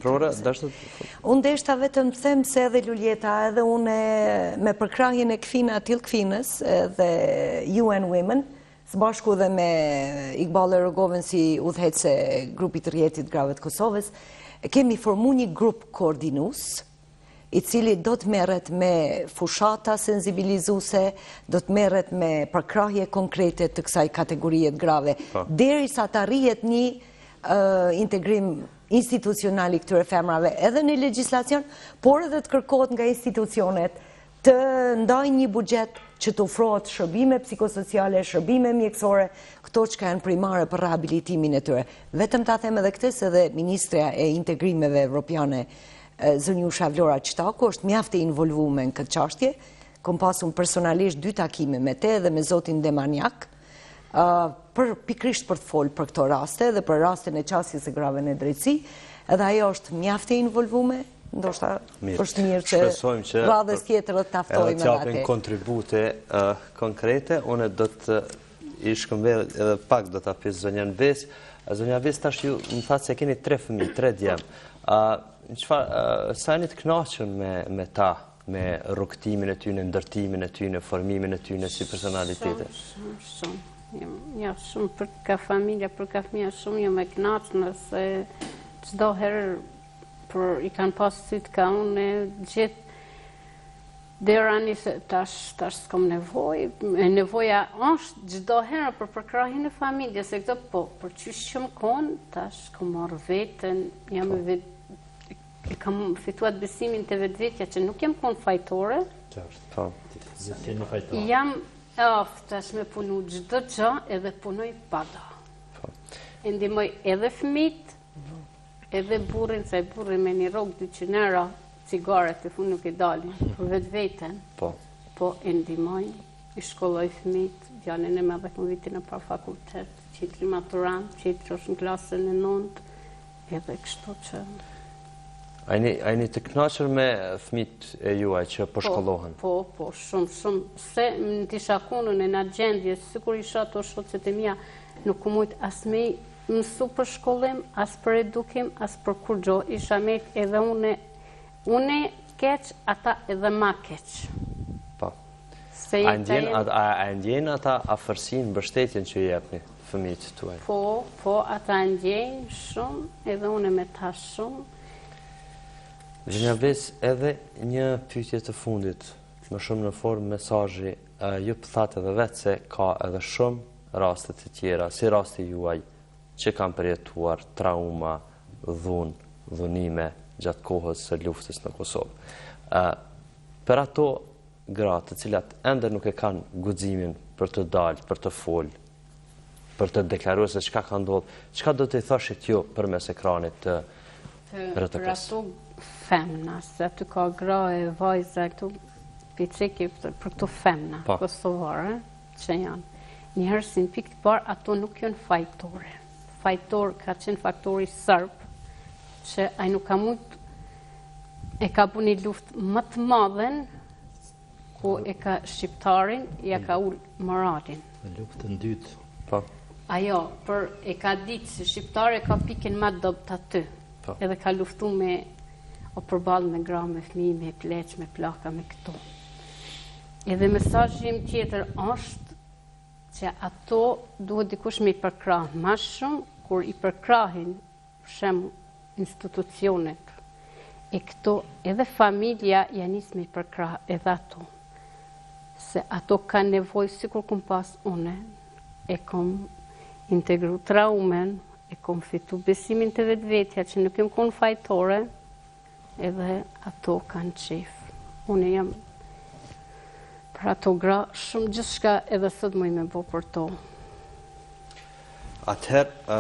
Prora, dashur Unë deshta vetëm të them se edhe Luljeta, edhe une me përkrahjen e Kfina Atil Kfinës dhe UN Women, së bashku dhe me Iqbal Rogovën si udhëheqëse grupit të rjetit grave të Kosovës, kemi formu një grup koordinus, i cili do të merret me fushata sensibilizuse, do të merret me përkrahje konkrete të kësaj kategorie të grave, derisa të arrihet një integrim institucional i këtyre femrave edhe në legjislacion, por edhe të kërkohet nga institucionet të ndajnë një buxhet që të ofrohet shërbime psikosociale, shërbime mjekësore, këto që kanë primare për rehabilitimin e tyre. Vetëm ta them edhe këtë se dhe Ministrja e Integrimeve Evropiane, Zënjusha Vlora Qitaku, është mjaft e involvuar në këtë çështje. Kom pasur personalisht 2 takime me te dhe me zotin Demanjak, për pikrisht për të folë për këto raste dhe për rastin e qasjes së grave në drejtësi, edhe ajo është mjaft e involvuar. Ndoshta është mirë që radhës tjetër të taftojmë edhe të japin kontribute konkrete. Unë do të i shkëmbell edhe pak do ta pyes zonjën Ves. Zonja Ves, tash ju më thatë se keni 3 fëmijë, 3 djem. Sa jeni të kënaqur me ta, me rrugtimin e tyre, ndërtimin e tyre, formimin e tyre si personalitete? Shumë. Ja, shumë për ka familja, për ka fëmija, shumë jam e kënaqur nëse çdo herë për i kanë pasë sytë ka unë gjithë dera se tash s'kom nevoj, nevoja është çdo herë për përkrahjen e familjes, se këto po, për qysh që më konë, tash kom marrë vetën, kam fituat besimin të vetvetja që nuk jam konë fajtore, jam tash me punu çdo gjë edhe punoj pada. Ndihmoj edhe fëmijët, edhe burrin, se burrin me një rrogë 200 euro, cigaret të fund nuk i dalin, për vetë veten. Po, e ndihmoj, i shkolloj fëmijët, djalin e me dhe këmë vitin e par fakultet, qitri maturant, qitri është në klasën e 9, edhe kështu që... A jeni të kënaqur me fëmijët e juaj që po shkollohen? Po, shumë, se në tisha konën e në gjendje, sikur isha ato shocet e mia, nuk ku mujt as me mësu për shkollim, as për edukim, as për kur gjo, isha me edhe une keq, ata edhe ma keq. Po. A ndjen ata afërsinë, mbështetjen që i jepni fëmijët tuaj? Po, ata ndjen shumë, edhe une me ta shumë. Zonja Ves, edhe një pyetje të fundit, më shumë në formë mesazhi, ju thatë edhe vetë se ka edhe shumë raste të tjera, si rasti juaj, që kanë përjetuar trauma, dhunime gjatë kohës së luftës në Kosovë. Për ato gratë të cilat ende nuk e kanë guximin për të dalë, për të folë, për të deklaruar se çka ka ndodhur, çka do të thoshit ju përmes ekranit të RTK-s? Për ato femna, se aty ka gra e vajza, këtu piceki për këto femna kosovare që janë. Njëherë si në pikë të parë, ato nuk janë fajtore. Fajtor ka qenë faktori sërb, që ai nuk ka mund e ka bu një luft më të madhen, ku e ka shqiptarin, ja ka ullë moralin. Luftën dytë. Po. Ajo, për e ka ditë se shqiptare ka pikin ma dobt aty. Edhe ka luftu me o përballë me gra, me fëmijë, me pleq, me plaka, me këto. Edhe mesazhi im tjetër është që ato duhet dikush me i përkrah ma shumë, kur i përkrahin shem institucionet, e këto edhe familja janis me i përkrah edhe ato. Se ato ka nevoj, si kur kum pas une, e kom integru traumen, e kom fitu besimin të vetë vetja, që nuk jem kon fajtore, edhe ato kanë qef. Une jam për ato gra, shumë gjithë shka edhe sot mëj me bo për to. Atëherë,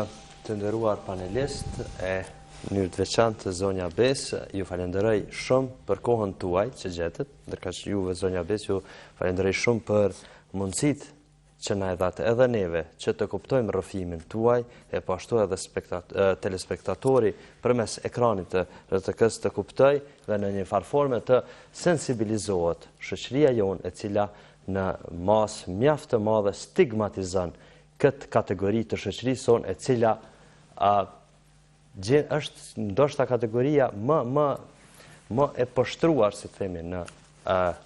të nderuar panelist e mënyrë të veçantë zonja Bes, ju falenderoj shumë për kohën tuaj që gjetët, ndërka që juve zonja Bes ju falenderoj shumë për mundësit që na e dhatë edhe neve që të kuptojmë rrëfimin tuaj, e po ashtu edhe telespektatori përmes ekranit të RTK-s të kuptoj dhe në një farforme të sensibilizohet shoqëria jonë e cila në masë mjaft të madhe stigmatizon këtë kategori të shoqërisë sonë e cila është ndoshta kategoria më e poshtruar, si themi, në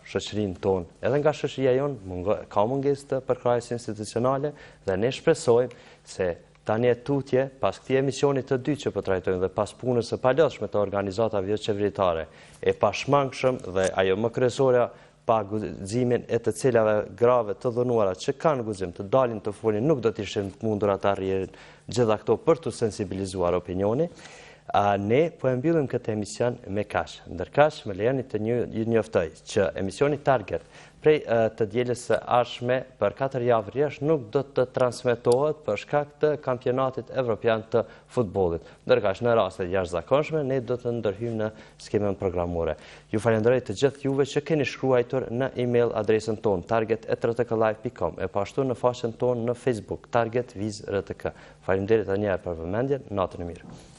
shoqërinë tonë. Edhe nga shoqëria jonë ka mungesë të përkrahjes institucionale dhe ne shpresojmë se tani e tutje, pas këtij emisioni të dytë që po trajtojmë dhe pas punës së palodhshme të organizatave jo qeveritare, e pashmangshëm dhe ajo më kryesorja pa guximin e të cilave grave të dhunuara që kanë guxim të dalin të folin, nuk do të ishin mundur ata rrihen gjitha këto për të sensibilizuar opinioni. Ne po e mbyllim këtë emision me kaq. Ndërkaq, më lejoni të ju njoftoj që emisioni Target prej të dielës së ardhshme për 4 javë rresht nuk do të transmetohet për shkak të kampionatit evropian të futbollit. Ndërkaq, në raste jashtëzakonshme ne do të ndërhyjmë në skemën programore. Ju falenderoj të gjithë juve që keni shkruar në email adresën tonë target@rtklive.com e po ashtu në faqen tonë në Facebook Target Viz RTK. Faleminderit edhe një herë për vëmendjen. Natën e mirë.